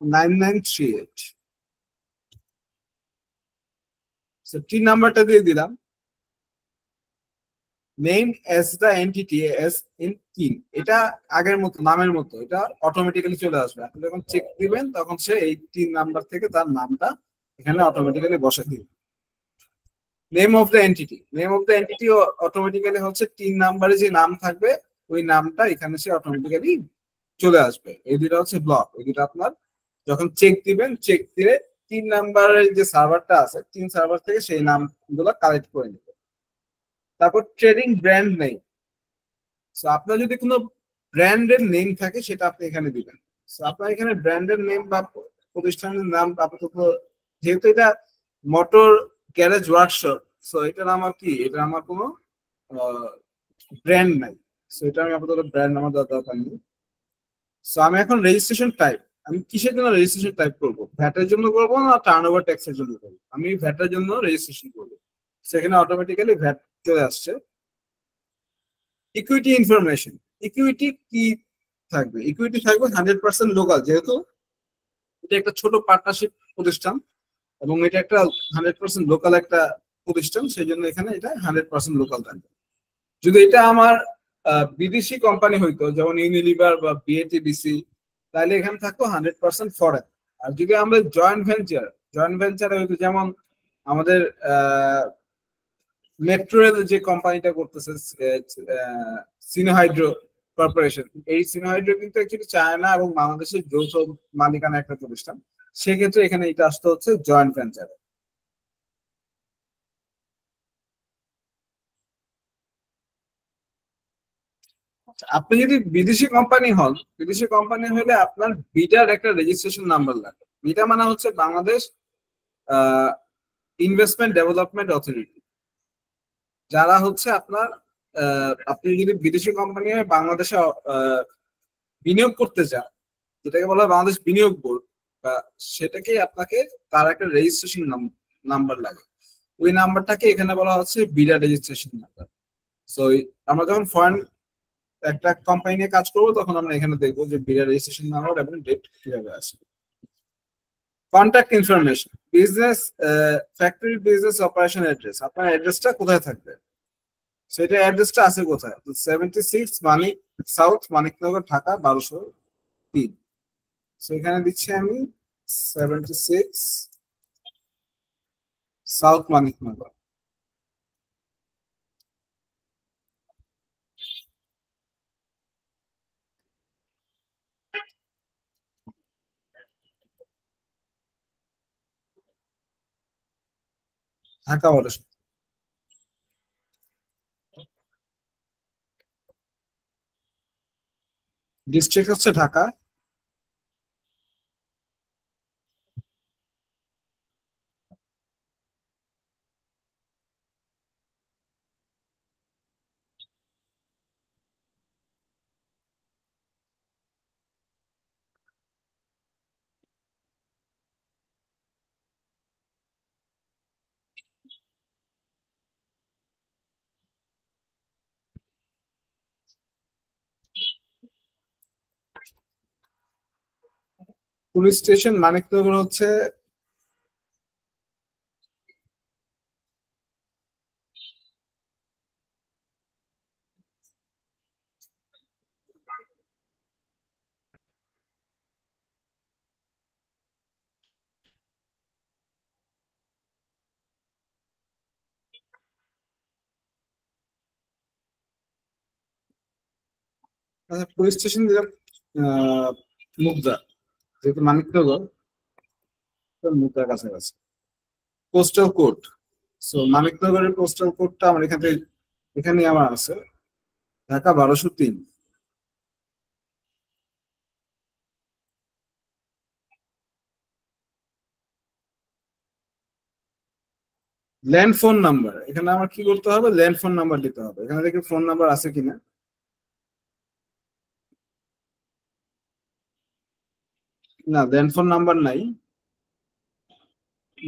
9938। টিন নাম্বারটা দিয়ে দিলাম। Name S the entity S in tin, এটা আগের মতো নামের মতো এটা অটোমেটিক্যালি চলে আসবে। আপনি যখন চেক দিবেন তখন সে এই টিন নাম্বার থেকে তার নামটা এখানে অটোমেটিক্যালি বসে দিবে। Name of the entity, name of the entity automatically হচ্ছে টিন নাম্বারে যে নাম থাকবে ওই নামটা এখানে সে অটোমেটিক্যালি চলে আসবে। এই দুটো হচ্ছে ব্লক, এই দুটো আপনার যখন চেক দিবেন চেক দিয়ে 3 নাম্বারের যে সার্ভারটা আছে 3 সার্ভার থেকে সেই নামগুলো কালেক্ট করে নেবে। তারপর ট্রেডিং ব্র্যান্ড নেই, সো আপনার যদি কোনো ব্র্যান্ডের নেম থাকে সেটা আপনি এখানে দিবেন। সো আপনার এখানে ব্র্যান্ডের নেম বা প্রতিষ্ঠানের নাম আপাতত, যেহেতু এটা মোটর গ্যারেজ ওয়ার্কশপ, সো এটার আমার কি, এটা আমার কোনো ব্র্যান্ড নাই, সো এটা আমি আপাতত ব্র্যান্ড আমার দরকার নেই। সো আমি এখন রেজিস্ট্রেশন টাইপ, আমি কিসের জন্য রেজিস্ট্রেশন টাইপ করবো, ভ্যাটের জন্য করবো না টার্ন ওভার ট্যাক্সের জন্য করবো? আমি ভ্যাটের জন্য রেজিস্ট্রেশন করবো, সেখানে অটোমেটিক্যালি ভ্যাট চলে আসছে। ইকুইটি ইনফরমেশন, ইকুইটি কি থাকবে? ইকুইটি থাকবে 100% লোকাল, যেহেতু এটা একটা ছোট পার্টনারশিপ প্রতিষ্ঠান এবং এটা একটা 100% লোকাল একটা প্রতিষ্ঠান, সেই জন্য এখানে এটা 100% লোকাল থাকবে। যদি এটা আমার বিদেশি কোম্পানি হইতো যেমন ইউনিলিভার বা বিএটিবিসি, তাহলে এখানে থাকতো 100% ফরেন। আর যদি আমরা জয়েন্ট ভেঞ্চার, জয়েন্ট ভেঞ্চারে হইতো যেমন আমাদের মেট্রো রেল যে কোম্পানিটা করতেছে সিনোহাইড্রো কর্পোরেশন, এই সিনোহাইড্রো কিন্তু অ্যাকচুয়ালি চায়না এবং বাংলাদেশের যৌথ মালিকানা একটা প্রতিষ্ঠান, সেক্ষেত্রে এখানে এটা আসতে হচ্ছে জয়েন্ট ভেঞ্চার। আপনি যদি বিদেশি কোম্পানি হন, বিদেশি কোম্পানি হলে আপনার বিটার একটা রেজিস্ট্রেশন নাম্বার লাগবে। বিটা মানে হচ্ছে বাংলাদেশ ইনভেস্টমেন্ট ডেভেলপমেন্ট অথরিটি, যারা হচ্ছে আপনার আপনি যদি বিদেশি কোম্পানি হয়ে বাংলাদেশে বিনিয়োগ করতে চান, যেটাকে বলা হয় বাংলাদেশ বিনিয়োগ বোর্ড, বা সেটাকে আপনাকে তার একটা রেজিস্ট্রেশন নাম্বার লাগে। ওই নাম্বারটাকে এখানে বলা হচ্ছে বিডা রেজিস্ট্রেশন নাম্বার। সো আমরা যখন ফরেন একটা কোম্পানি নিয়ে কাজ করবো তখন আমরা এখানে দেখবো যে বিডা রেজিস্ট্রেশন নাম্বার এবং ডেট কিভাবে আসবে। Contact information, business factory business operation address, আপনার অ্যাড্রেসটা কোথায় থাকবে, সেটা অ্যাড্রেসটা আছে কোথায়? 76 মানিক সাউথ মানিকনগর ঢাকা 1203। সেখানে দিচ্ছি আমি 76 সাউথ মানিকনগর। ঢাকা 1200। ডিস্ট্রিক্ট হচ্ছে ঢাকা। পুলিশ স্টেশন মানিকনগর হচ্ছে পুলিশ স্টেশন দিলাম মুগদা, যেহেতু মানিকনগর মুগদার কাছাকাছি। পোস্টাল কোড, সো মানিকনগরের পোস্টাল কোডটা আমার এখানে আমার আছে ঢাকা 1203। ল্যান্ড ফোন নাম্বার, এখানে আমার কি করতে হবে? ল্যান্ড ফোন নাম্বার দিতে হবে। এখানে দেখি ফোন নাম্বার আছে কিনা। না, ল্যান্ড ফোন নাম্বার নাই।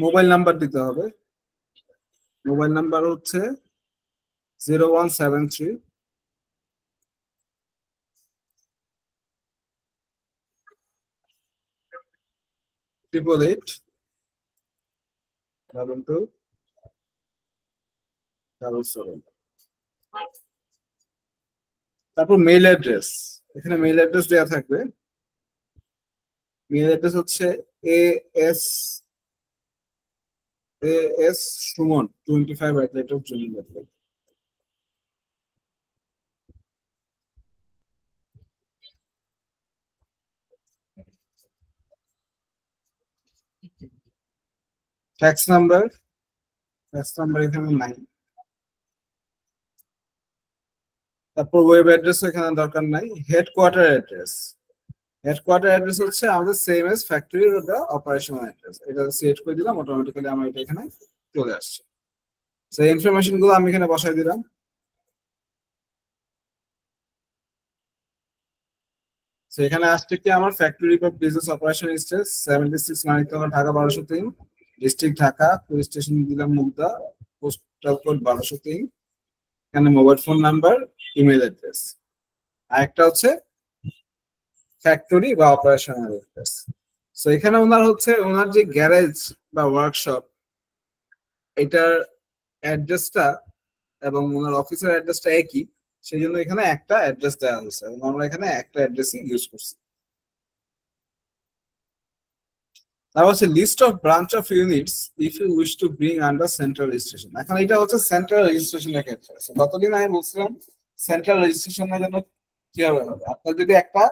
মোবাইল নাম্বার দিতে হবে। মোবাইল নাম্বার হচ্ছে 0173 888 2277। তারপর মেইল অ্যাড্রেস, এখানে মেইল অ্যাড্রেস দেওয়া থাকবে। মেইল অ্যাড্রেস হচ্ছে AS Suman25@gmail.com। ট্যাক্স নাম্বার এখানে নাই। তারপর ওয়েব অ্যাড্রেস এখানে দরকার নাই। হেডকোয়ার্টার অ্যাড্রেস হচ্ছে আমাদের সেম এজ ফ্যাক্টরির অপারেশনাল অ্যাড্রেস। এটা সেট করে দিলাম, অটোমেটিক্যালি আমার এটা এখানে চলে আসছে। সেই ইনফরমেশন গুলো আমি এখানে বসাই দিলাম। এখানে আসছে কি আমার factory of business operation stage 76 Maniknagar Dhaka 1203, district Dhaka, police station দিলাম মুগদা, পোস্টাল কোড 1203, এখানে mobile phone number, email address. আর একটা হচ্ছে ফ্যাক্টরি বা অপারেশনাল অ্যাড্রেস। সো এখানে ওনার যে গ্যারেজ বা ওয়ার্কশপ, এটার অ্যাড্রেসটা এবং ওনার অফিসের অ্যাড্রেসটা একই, সেই জন্য এখানে একটা অ্যাড্রেস দেওয়া হয়েছে এবং আমরা এখানে একটা অ্যাড্রেসই ইউজ করছি। তারপর হচ্ছে list of branch of units if you wish to bring under central registration. এখন এটা হচ্ছে সেন্ট্রাল রেজিস্ট্রেশনের ক্ষেত্রে। গতদিন আমি বলছিলাম সেন্ট্রাল রেজিস্ট্রেশনের জন্য কি হবে, আপনার যদি একটা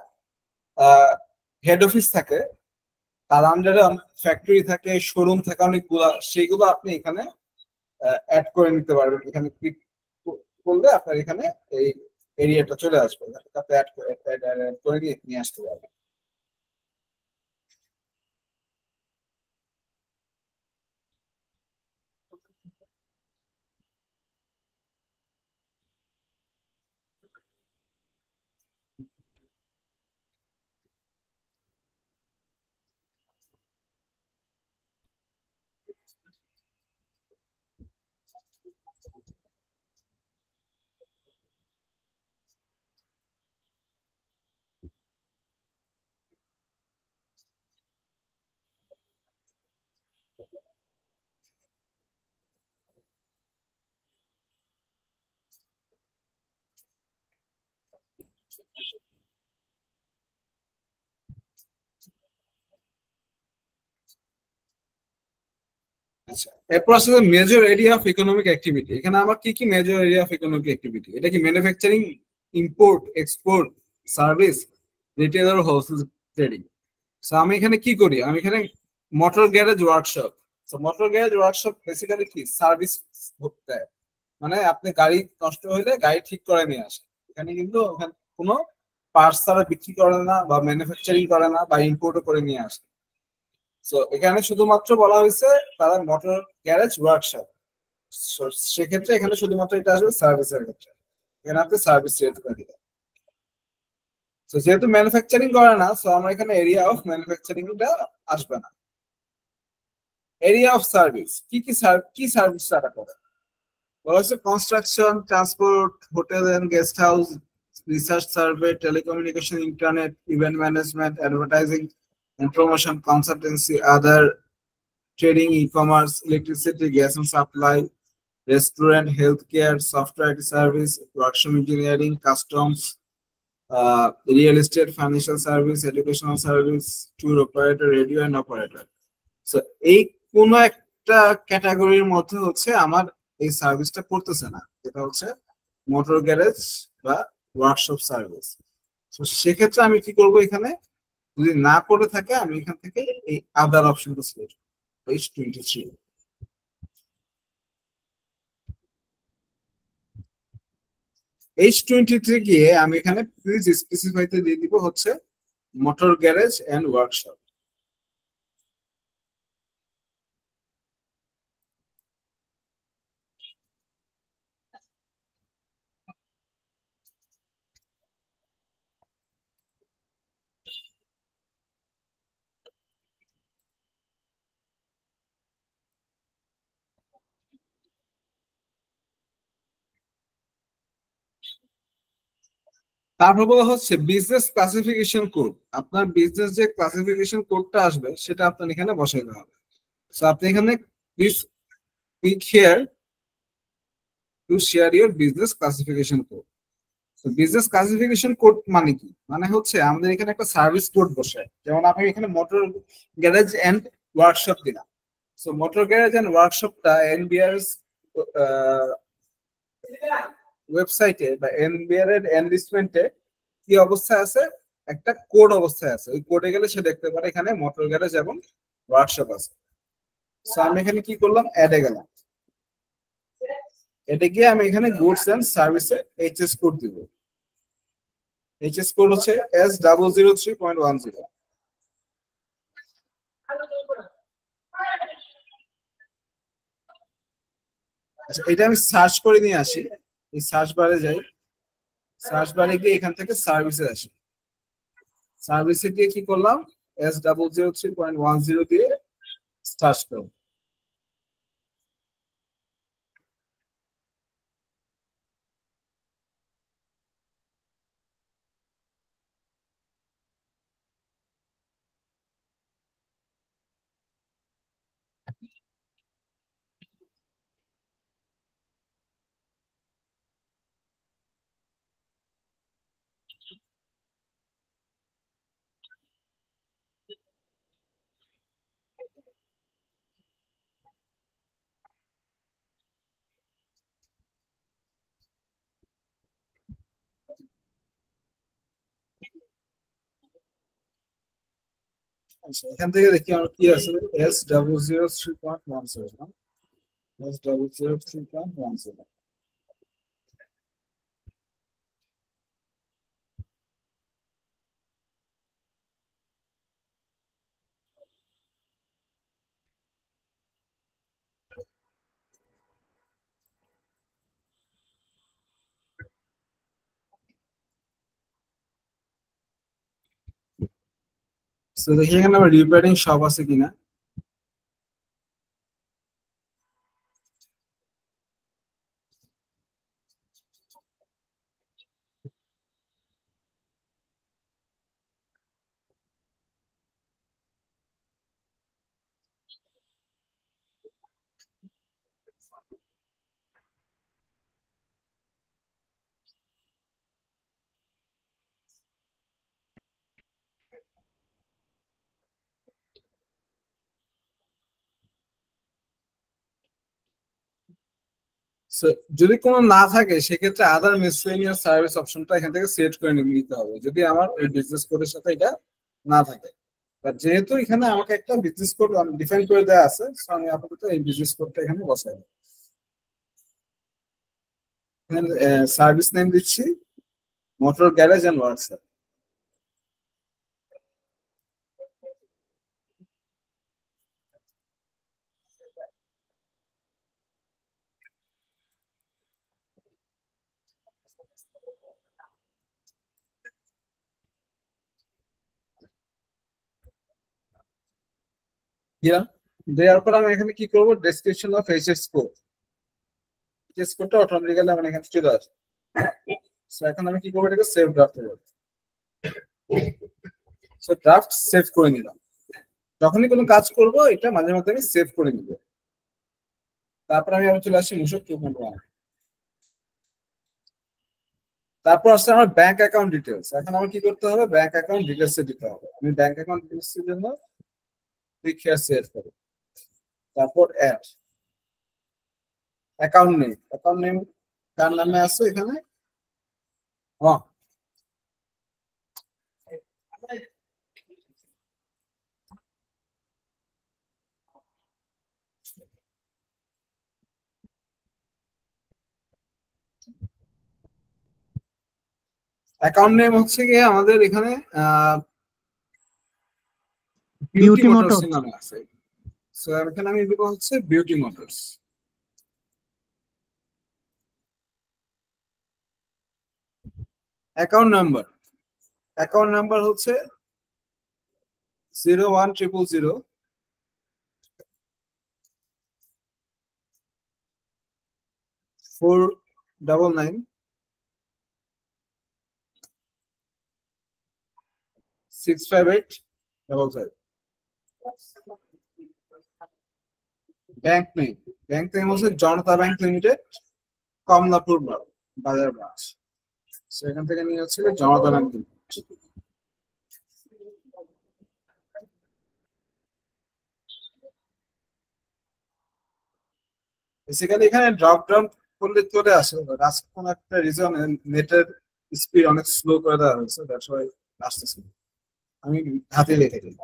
হেড অফিস থাকে, তার আন্ডারে ফ্যাক্টরি থাকে, শোরুম থাকে অনেকগুলা, সেইগুলো আপনি এখানে অ্যাড করে নিতে পারবেন। এখানে ক্লিক করলে আপনার এখানে এই এরিয়াটা চলে আসবে, আপনি অ্যাড করে নিয়ে আসতে পারবেন। আচ্ছা, এরপর আসলে major area of economic activity. এখানে আমার কি কি major area of economic activity? এটা কি manufacturing, import, export, service, retail আর হোলসেল ট্রেডিং? সো আমি এখানে কি করি? আমি এখানে motor garage workshop. So motor garage workshop basically কি সার্ভিস দেয়, মানে আপনি গাড়ি নষ্ট হলে গাড়ি ঠিক করে নিয়ে আসে। এখানে কিন্তু কোনো পার্টস তারা বিক্রি করে না বা ম্যানুফ্যাকচারিং করে না বা ইম্পোর্টও করে নিয়ে আসে। সো এখানে শুধুমাত্র বলা হয়েছে তারা মোটর গ্যারেজ ওয়ার্কশপ। সেক্ষেত্রে এখানে শুধুমাত্র এটা আসবে সার্ভিসের ক্ষেত্রে, এখানে আপনি সার্ভিস রেট করে দিবেন। সো যেহেতু ম্যানুফ্যাকচারিং করে না, সো আমরা এখানে এরিয়া অফ ম্যানুফ্যাকচারিং টা আসবে না। এরিয়া অফ সার্ভিস কি সার্ভিস তারা করে? বলা হচ্ছে construction, transport, hotel and guest house, research survey, telecommunication, internet, event management, advertising, information consultancy, other trading, e-commerce, electricity, gas and supply, restaurant, healthcare, software service, workshop engineering, customs, real estate, financial service, educational service, tour operator, radio and operator. So এই কোন একটা ক্যাটাগরির মধ্যে হচ্ছে আমার এই সার্ভিসটা করতেছে না, এটা হচ্ছে মোটর গ্যারেজ বা ওয়ার্কশপ সার্ভিস। তো সেক্ষেত্রে আমি কি করব, এখানে যদি না করে থাকে আমি এখান থেকে এই আদার অপশনটা সিলেক্ট করব, H23। H23 গিয়ে আমি এখানে প্লিজ স্পেসিফাইতে দিয়ে দিব হচ্ছে মোটর গ্যারেজ এন্ড ওয়ার্কশপ। তারপর বলা হচ্ছে বিজনেস ক্লাসিফিকেশন কোড। আপনার বিজনেস যে ক্লাসিফিকেশন কোডটা আসবে সেটা আপনার এখানে বসাইতে হবে। সো আপনি এখানে please click here to share your business classification code. তো বিজনেস ক্লাসিফিকেশন কোড মানে কি? মানে হচ্ছে আমাদের এখানে একটা সার্ভিস কোড বসে, যেমন আমি এখানে মোটর গ্যারেজ এন্ড ওয়ার্কশপ দিলাম। সো মোটর গ্যারেজ এন্ড ওয়ার্কশপটা এনবিআরএস ওয়েবসাইটে বা এনবিআর এর এনলিস্টমেন্টে কি অবস্থায় আছে, একটা কোড অবস্থায় আছে। ওই কোডে গেলে সে দেখতে পারে এখানে মোটর গ্যারেজ এবং ওয়ার্কশপ আছে। সো আমি এখানে কি করলাম, অ্যাডে গেলাম। এটা গিয়ে আমি এখানে গুডস এন্ড সার্ভিসে এইচএস কোড দিব। এইচএস কোড হচ্ছে S003.10। আচ্ছা, এটা আমি সার্চ করে নিয়ে আসি। এই সার্চ বারে যাই, সার্চ বারে গিয়ে এখান থেকে সার্ভিসে আসি। সার্ভিসে গিয়ে কি করলাম, S003.10 দিয়ে সার্চ করব। আচ্ছা, এখান থেকে দেখি আমার কি আছে, S003.10, S003.10। তো দেখি এখানে আমার রিপেয়ারিং শপ আছে কিনা। So, যদি কোনো না থাকে সেক্ষেত্রে আদার মিসলেনিয়াস সার্ভিস অপশনটা এখান থেকে সিলেক্ট করে নিতে হবে, যদি আমার এই বিজনেস কোডের সাথে এটা না থাকে। বাট যেহেতু এখানে আমাকে একটা বিজনেস কোড ডিফাইন করে দেওয়া আছে, সো আমি আপাতত এই বিজনেস কোডটা এখানে বসাই। এখানে সার্ভিস নেম দিচ্ছি মোটর গ্যারেজ এন্ড ওয়ার্কশপ। দেওয়ার পর আমি এখানে কি করবো, description of HS code. HS কোডটা অটোমেটিক্যালি আমার এখানে চলে আসে। সো এখন আমি কি করবো, এটাকে সেভ ড্রাফটে যাবো। সো ড্রাফট সেভ করে নিলাম। যখনই কোনো কাজ করব এটা মাঝে মধ্যে আমি সেভ করে নিব। তারপর আমি আবার চলে আসি মূসক 2.1। তারপর আসছে আমার ব্যাংক অ্যাকাউন্ট ডিটেলস। এখন আমার কি করতে হবে, ব্যাংক অ্যাকাউন্ট ডিটেলস দিতে হবে। আমি ব্যাংক অ্যাকাউন্ট ডিটেলস এর জন্য ক্লিক হিয়ার সেভ করব। তারপর অ্যাড অ্যাকাউন্ট নেম কার নামে আছে এখানে, হ্যাঁ অ্যাকাউন্ট নেম হচ্ছে গিয়ে আমাদের এখানে বিউটি বিউটি মোটরস মোটরস। নামে আছে। সো এখানে আমি দিব হচ্ছে বিউটি মোটরস। অ্যাকাউন্ট নাম্বার হচ্ছে 01000 499 65855। ব্যাংক নেম হচ্ছে জনতা ব্যাংক লিমিটেড, কমলাপুর বাজার ব্রাঞ্চ। সেখান থেকে নিয়ে হচ্ছে জনতা ব্যাংক লিমিটেড। বেসিক্যালি এখানে ড্রপ ডাউন করলে চলে আসে, আজকে কোন একটা রিজনে নেটের স্পিড অনেক স্লো করে দেওয়া হয়েছে, দ্যাটস ওয়াই আসতেছে। আমি হাতে লিখে দিই।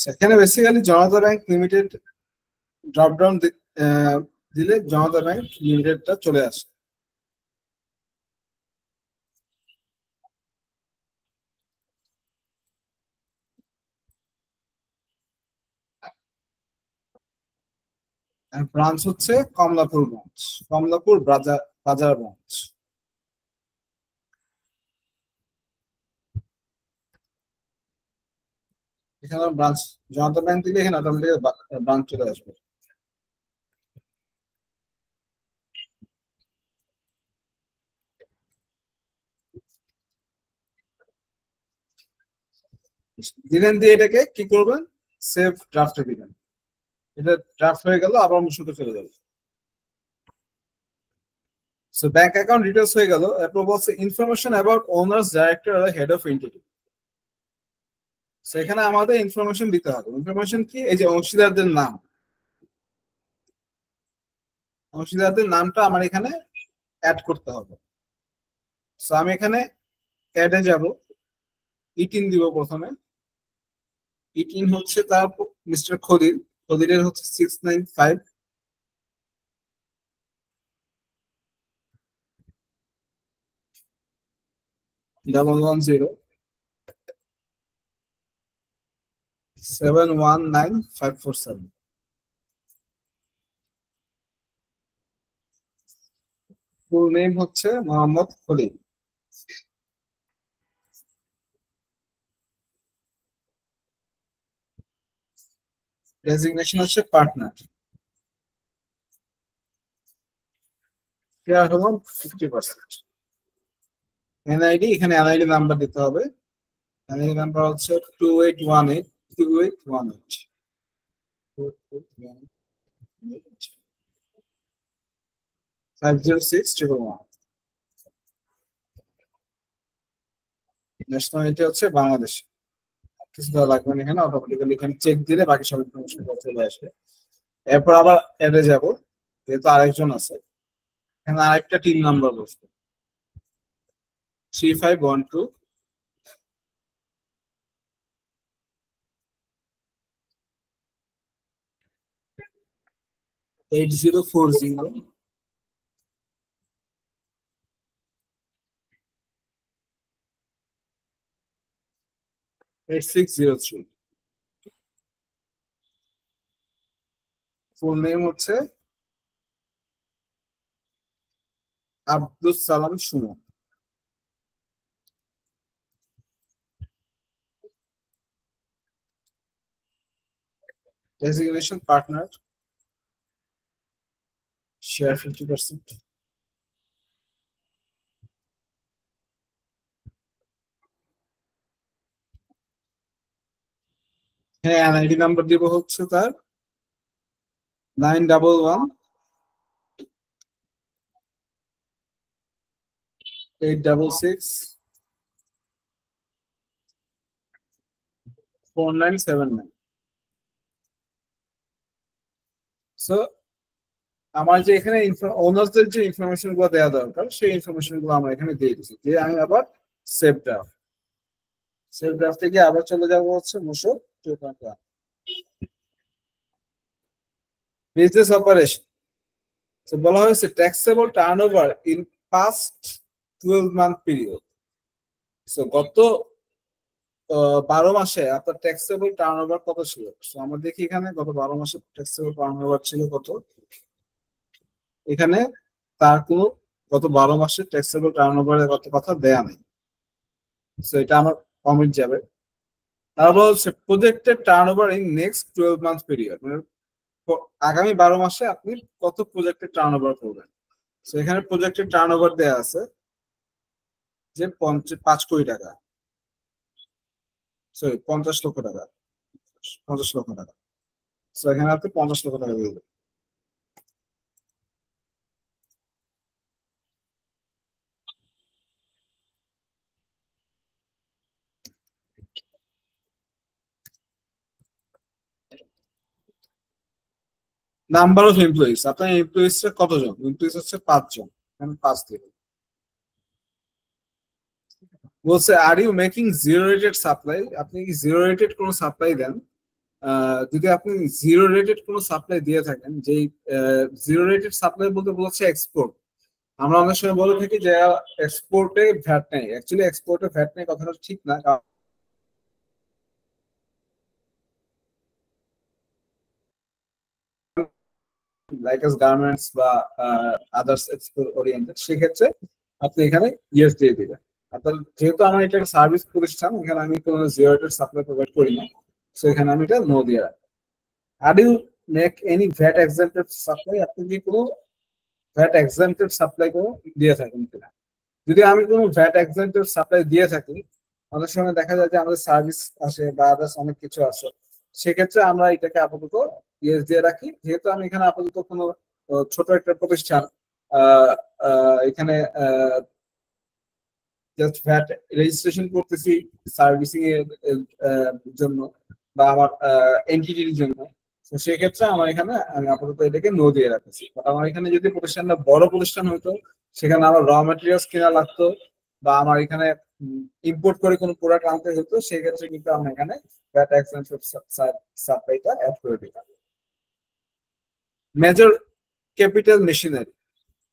সেখানে বেসিক্যালি জনতা ব্যাংক লিমিটেড ড্রপ ডাউন দিলে জনতা ব্যাংক লিমিটেডটা চলে আসে। ব্রাঞ্চ হচ্ছে কমলাপুর ব্রাঞ্চ, কমলাপুর বাজার ব্রাঞ্চ। এখানে ব্রাঞ্চ জনতা ব্যাংক দিলে এখানে অটোমেটিক ব্রাঞ্চ চলে আসবে। দিলেন দিয়ে এটাকে কি করবেন, সেভ ড্রাফটে দিবেন। এটা ড্রাফট হয়ে গেল, আবার মুশোতে চলে যাবে। সো ব্যাংক অ্যাকাউন্ট ডিটেলস হয়ে গেল। এরপর বলছে ইনফরমেশন অ্যাবাউট ওনার্স, ডাইরেক্টর আর হেড অফ এন্টিটি। সেখানে আমাদের ইনফরমেশন দিতে হবে। ইনফরমেশন কি? এই যে অংশীদারদের নাম, অংশীদারদের নামটা আমার এখানে অ্যাড করতে হবে। সো আমি এখানে অ্যাডে যাব, ইটিন দিব প্রথমে। ইটিন হচ্ছে তার মিস্টার খলিল, খলিলের হচ্ছে 695 110 719547। ফুল নেম হচ্ছে মোহাম্মদ খলিল। ডেজিগনেশন হচ্ছে পার্টনার। শেয়ার হলো 50%। এনআইডি, এখানে এনআইডি নাম্বার দিতে হবে। এনআইডি নাম্বার হচ্ছে 2818 2818 50611। ন্যাশনালিটি হচ্ছে বাংলাদেশ। কিছু দেওয়া লাগবে না এখানে, অটোমেটিক্যালি এখানে চেক দিলে বাকি সব ইনফরমেশন চলে আসবে। এরপর আবার অ্যাডে যাব, যেহেতু আরেকজন আছে, এখানে আরেকটা টিম নাম্বার বসবে 3512 8040 8603। ফুল নেম হচ্ছে Abdus Salam Suman. Designation partner, share 50%। হ্যাঁ, এনআইডি নাম্বার দিব হচ্ছে তার 911 866 4979। সো আমার যে এখানে ওনার্সদের যে ইনফরমেশন গুলো দেওয়া দরকার, সেই ইনফরমেশন গুলো আমরা এখানে দিয়ে দিচ্ছি। যে আমি আবার সেভ ড্রাফট, সেভ ড্রাফট থেকে আবার চলে যাবো হচ্ছে মুশো 2.1 বিজনেস অপারেশন। তো বলা হয়েছে taxable turnover in past 12 month period. So গত 12 মাসে আপনার ট্যাক্সেবল টার্নওভার কত ছিল? সো আমরা দেখি এখানে গত 12 মাসে ট্যাক্সেবল টার্নওভার ছিল কত। এখানে তার কোনো গত 12 মাসের ট্যাক্সেবল টার্নওভারের কত কথা দেয়া নেই। সো এটা আমার কমিট যাবে। তারপর হচ্ছে projected turnover in next 12 month period, মানে আগামী 12 মাসে আপনি কত প্রজেক্টেড টার্নওভার করবেন। সো এখানে প্রজেক্টেড টার্নওভার দেয়া আছে যে 5 কোটি টাকা, সরি 50 লক্ষ টাকা, 50 লক্ষ টাকা। সো এখানে আপনি 50 লক্ষ টাকা দিয়ে দেবেন। নাম্বার অফ এমপ্লয়িজ, আপনার এমপ্লয়িজ কতজন? এমপ্লয়িজ হচ্ছে 5 জন, এখানে 5 দিয়ে বলছে are you making zero rated supply. আপনি কি জিরো রেটেড কোনো সাপ্লাই দেন? যদি আপনি জিরো রেটেড কোনো সাপ্লাই দিয়ে থাকেন, যে জিরো রেটেড সাপ্লাই বলতে বলছে এক্সপোর্ট। আমরা অনেক সময় বলে থাকি যে এক্সপোর্টে ভ্যাট নেই, অ্যাকচুয়ালি এক্সপোর্টে ভ্যাট নেই কথাটা ঠিক না। লাইক এস গার্মেন্টস বা আদার্স এক্সপোর্ট ওরিয়েন্টেড, সেক্ষেত্রে আপনি এখানে ইয়েস দিয়ে দিবেন। আপনার যেহেতু আমার এটা সার্ভিস প্রতিষ্ঠান, এখানে আমি কোনো জিরো রেটেড সাপ্লাই প্রোভাইড করি না, সো এখানে আমি এটা নো দিয়ে রাখি। Are you make any VAT exempted supply, আপনি কি কোনো ভ্যাট এক্সাম্পটেড সাপ্লাই কোনো দিয়ে থাকেন কিনা? যদি আমি কোনো ভ্যাট এক্সাম্পটেড সাপ্লাই দিয়ে থাকি, অনেক সময় দেখা যায় যে আমাদের সার্ভিস আসে বা আদার্স অনেক কিছু আসে, সেক্ষেত্রে আমরা এটাকে আপাতত ইয়েস দিয়ে রাখি। যেহেতু আমি এখানে আপাতত কোনো ছোট একটা প্রতিষ্ঠান এখানে জাস্ট ভ্যাট রেজিস্ট্রেশন করতেছি সার্ভিসিং এর জন্য বা আমার এন্টিটির জন্য, তো সেক্ষেত্রে আমার এখানে আমি আপাতত এটাকে নো দিয়ে রাখছি। আমার এখানে যদি প্রতিষ্ঠানটা বড় প্রতিষ্ঠান হতো, সেখানে আমার র ম্যাটেরিয়ালস কেনা লাগতো বা আমার এখানে ইম্পোর্ট করে কোনো প্রোডাক্ট আনতে হতো, সেক্ষেত্রে কিন্তু আমরা এখানে ভ্যাট এক্সেম্পশন সাপ্লাইটা অ্যাড করে দিলাম। Major capital machinery.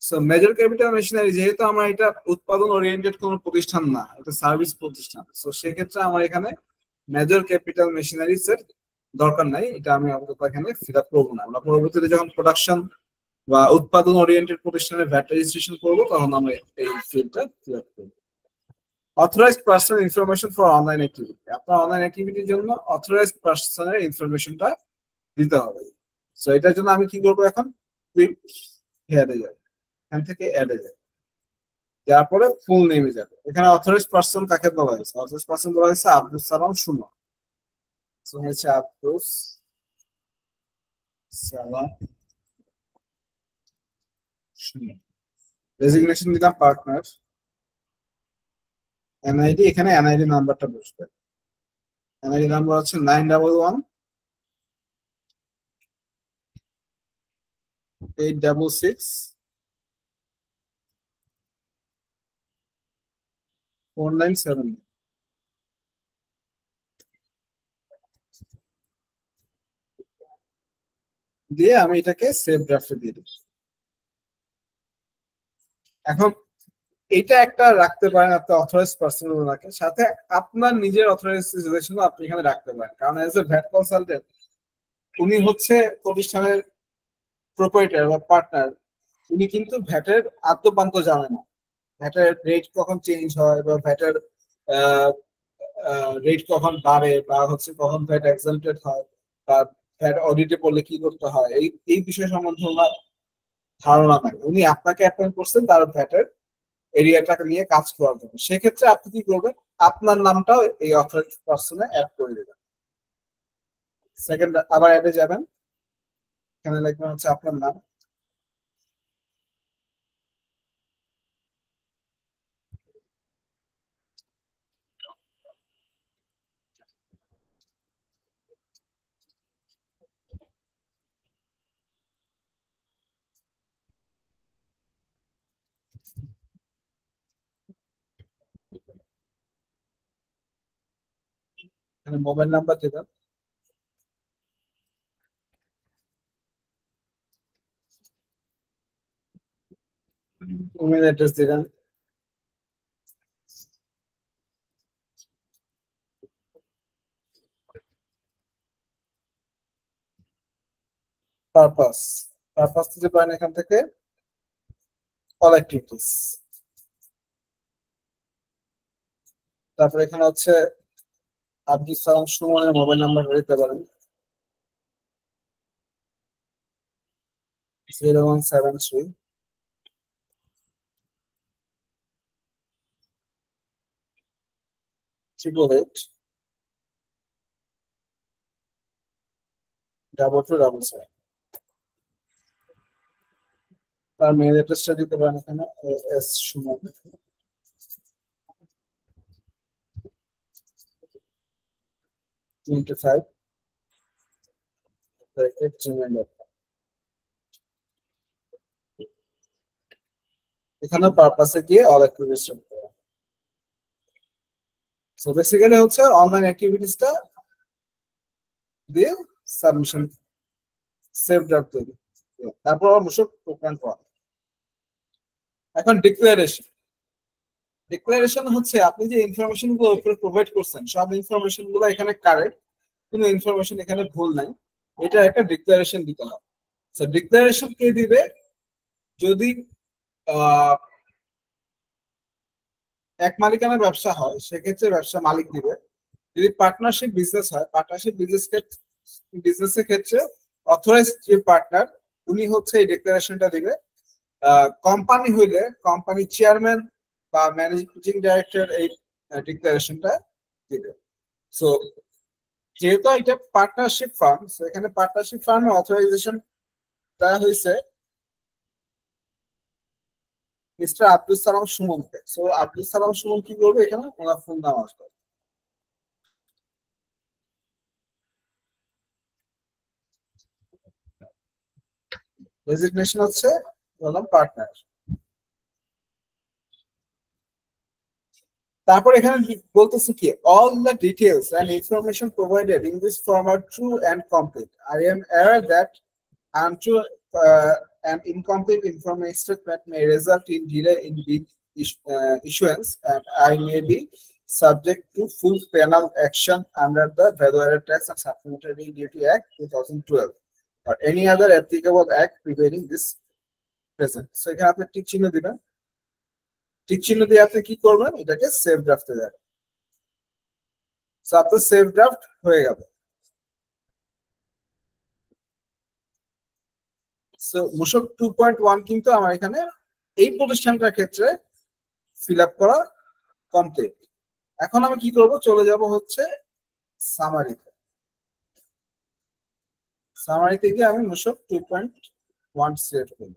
So major capital machinery, যেহেতু আমার এটা উৎপাদন ওরিয়েন্টেড কোনো প্রতিষ্ঠান না, এটা সার্ভিস প্রতিষ্ঠান, সো সেক্ষেত্রে আমার এখানে মেজর ক্যাপিটাল মেশিনারিজ এর দরকার নাই, এটা আমি আপাতত এখানে ফিল আপ করবো না। আমরা পরবর্তীতে যখন প্রোডাকশন বা উৎপাদন ওরিয়েন্টেড প্রতিষ্ঠানে ভ্যাট রেজিস্ট্রেশন করবো, তখন আমরা এই ফিল্ডটা ফিল আপ করবো। Authorised person information for online activity. আপনার অনলাইন অ্যাক্টিভিটির জন্য অথরাইজড পার্সনের ইনফরমেশনটা দিতে হবে। সো এটার জন্য আমি কি করবো, এখন কুইক হেয়ারে যাবো, এখান থেকে অ্যাডে যাবে, যার পরে ফুল নেমে যাবে। এখানে অথরাইজড পার্সন কাকে বলা হয়েছে? অথরাইজড পার্সন বলা হয়েছে আব্দুল সালাম সুমন। সো হচ্ছে আব্দুল সালাম সুমন। রেজিগনেশন দিলাম পার্টনার। এনআইডি, এখানে এনআইডি নাম্বারটা বসবে। এনআইডি নাম্বার হচ্ছে 911-866-497 দিয়ে আমি এটাকে সেভ ড্রাফটে দিয়ে দিই। এখন এটা একটা রাখতে পারেন আপনি অথরাইজড পার্সন ওনাকে, সাথে আপনার নিজের অথরাইজেশন আপনি এখানে রাখতে পারেন, কারণ এজ এ ভ্যাট কনসালটেন্ট উনি হচ্ছে প্রতিষ্ঠানের প্রোপাইটার বা পার্টনার, উনি কিন্তু ভ্যাটের আদ্যপান্ত জানে না, ভ্যাটের রেট কখন চেঞ্জ হয় বা ভ্যাটের রেট কখন বাড়ে বা হচ্ছে কখন ভ্যাট এক্সাম্পটেড হয় বা ভ্যাট অডিটে পড়লে কি করতে হয়, এই বিষয় সম্বন্ধে ওনার ধারণা নাই। উনি আপনাকে অ্যাপয়েন্ট করছেন তার ভ্যাটের এরিয়াটাকে নিয়ে কাজ করার জন্য। সেক্ষেত্রে আপনি কি করবেন, আপনার নামটাও এই অথরাইজড পার্সনে অ্যাড করে দেবেন। সেকেন্ড আবার অ্যাডে যাবেন, এখানে লিখবেন হচ্ছে আপনার নাম, এখানে মোবাইল নাম্বার দেবেন, ইমেল অ্যাড্রেস দিবেন, পারপাস পারপাস দিতে পারেন এখান থেকে অল অ্যাক্টিভিটিস। তারপরে এখানে হচ্ছে আব্দুল সালাম সুমনের মোবাইল নাম্বার দিতে পারেন 0173 888 2277। তার মেল অ্যাড্রেসটা দিতে পারেন এখানে এস সুমন 25@gmail.com। এখানে পারপাসে গিয়ে অল অ্যাক্টিভিটিস করতে হবে। সো বেসিক্যালি হচ্ছে অনলাইন অ্যাক্টিভিটিসটা দিয়ে সাবমিশন সেভ ড্রাফট তৈরি, তারপর অবশ্য প্রোগ্রাম করা। এখন ডিক্লারেশন। ডিক্লারেশন হচ্ছে আপনি যে ইনফরমেশন গুলো প্রোভাইড করছেন সব ইনফরমেশন গুলো এখানে কারেক্ট, কোনো ইনফরমেশন এখানে ভুল নাই, এটা একটা ডিক্লারেশন দিতে হবে। সো ডিক্লারেশন কে দিবে? যদি এক মালিকানার ব্যবসা হয় সেক্ষেত্রে ব্যবসা মালিক দিবে। যদি পার্টনারশিপ বিজনেস হয়, পার্টনারশিপ বিজনেসের ক্ষেত্রে অথরাইজড যে পার্টনার উনি হচ্ছে এই ডিক্লারেশনটা দিবে। কোম্পানি হইলে কোম্পানি চেয়ারম্যান বা ম্যানেজিং ডাইরেক্টর এই ডিক্লারেশনটা দিবে। সো যেহেতু এটা পার্টনারশিপ ফার্ম, এখানে পার্টনারশিপ ফার্মের অথরাইজেশন দেওয়া হয়েছে মিস্টার আব্দুল সালাম সুমনকে। সো আব্দুল সালাম সুমন কি করবে, এখানে ওনার ফোন নাম আসবে, রেজিগনেশন হচ্ছে বললাম পার্টনার। তারপর এখানে বলতেছে কি, all the details and information provided in this form are true and complete. I am aware that untrue and incomplete information statement may result in delay in bid issuance, and I may be subject to full penal action under the Value-Added Tax and Supplementary Duty Act 2012 or any other applicable act prevailing this present. So এখানে আপনি tick চিহ্ন দিবেন, tick চিহ্ন দিয়ে আপনি কি করবেন, এটাকে সেভ ড্রাফটে যাবেন। সো আপনার সেভ ড্রাফট হয়ে গেল। সো মূসক 2.1 কিন্তু আমার এখানে এই প্রতিষ্ঠানটার ক্ষেত্রে ফিল আপ করা কমপ্লিট। এখন আমি কি করব, চলে যাব হচ্ছে সামারিতে। সামারিতে গিয়ে আমি মূসক 2.1 সিলেক্ট করব।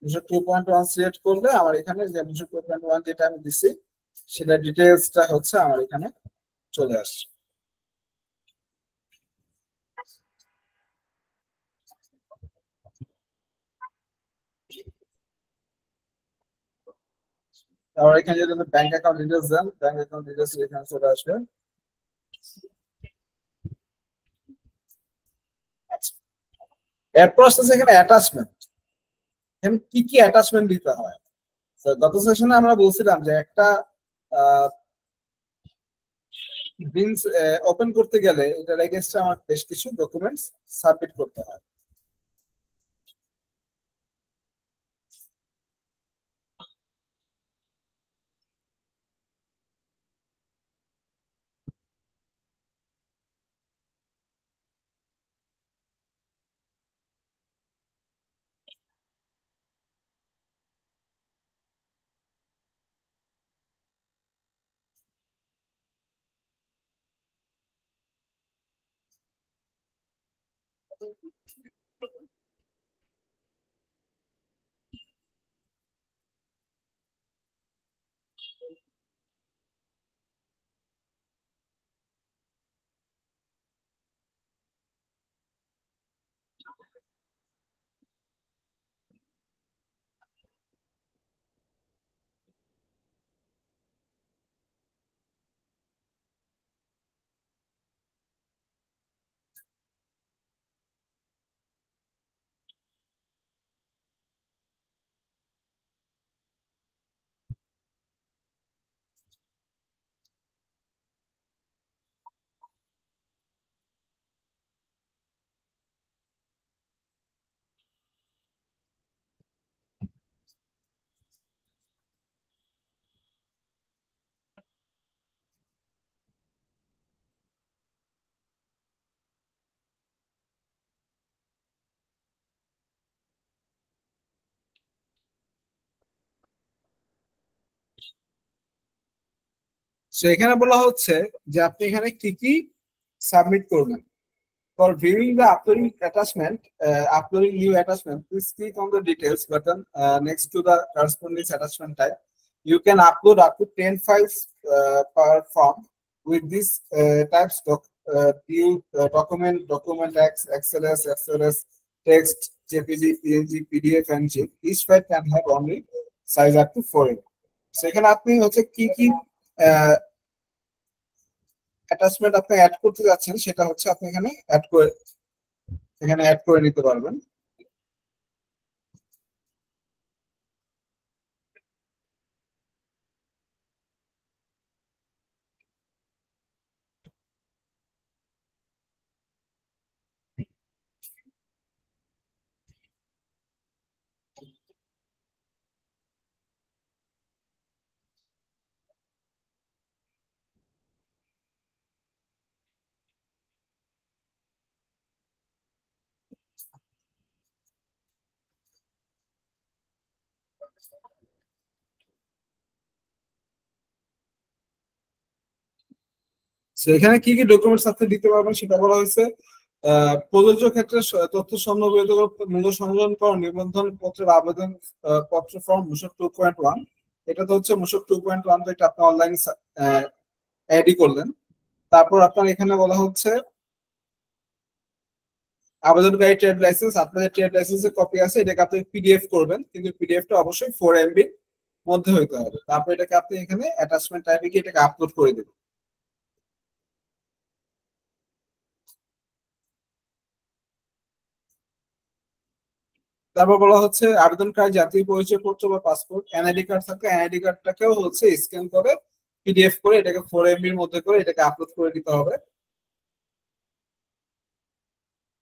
মূসক 2.1 সিলেক্ট করলে আমার এখানে যে মূসক 2.1 যেটা আমি দিছি সেটা ডিটেইলসটা হচ্ছে আমার এখানে চলে আসছে। তারপর এখানে যদি ব্যাংক অ্যাকাউন্ট ডিটেইলস দেন, ব্যাংক অ্যাকাউন্ট ডিটেইলস এখানে চলে আসবে। এরপর আসছে এখানে অ্যাটাচমেন্ট। এখানে কি কি অ্যাটাচমেন্ট দিতে হয়। গত সেশনে আমরা বলছিলাম যে একটা বিনস ওপেন করতে গেলে এটার এগেইনস্টে আমার বেশ কিছু ডকুমেন্টস সাবমিট করতে হয়। সো এখানে বলা হচ্ছে যে আপনি এখানে কি কি সাবমিট করবেন। For viewing the uploading attachment, uploading new attachment, please click on the details button next to the corresponding attachment type. You can upload up to 10 files per form. With these types, view document X, XLS, XLS, text, JPG, PNG, PDF, and zip. Each file can have only size up to 4 MB. So এখানে আপনি হচ্ছে কি কি attachment আপনি add করতে যাচ্ছেন সেটা হচ্ছে আপনি এখানে অ্যাড করে নিতে পারবেন। এখানে কি কি ডকুমেন্টস আপনি দিতে পারবেন সেটা বলা হয়েছে। প্রযোজ্য ক্ষেত্রে তথ্য সম্বলিত মূল্য সংযোজন করা নিবন্ধন পত্রের আবেদন পত্র ফর্ম মূসক 2.1। এটা তো হচ্ছে মূসক 2.1, তো এটা আপনি অনলাইন অ্যাডই করলেন। তারপর আপনার এখানে বলা হচ্ছে আবেদনকারী ট্রেড লাইসেন্স, আপনাদের ট্রেড লাইসেন্সের কপি আছে, এটাকে আপনি পিডিএফ করবেন, কিন্তু পিডিএফটা অবশ্যই 4 MB মধ্যে হইতে হবে। তারপর এটাকে আপনি এখানে অ্যাটাচমেন্ট টাইপে গিয়ে এটাকে আপলোড করে দেবেন। তারপর বলা হচ্ছে আবেদনকারী জাতীয় পরিচয়পত্র বা পাসপোর্ট, এনআইডি কার্ড থাকলে এনআইডি কার্ডটাকেও হচ্ছে স্ক্যান করে পিডিএফ করে এটাকে 4 MBর মধ্যে করে এটাকে আপলোড করে দিতে হবে।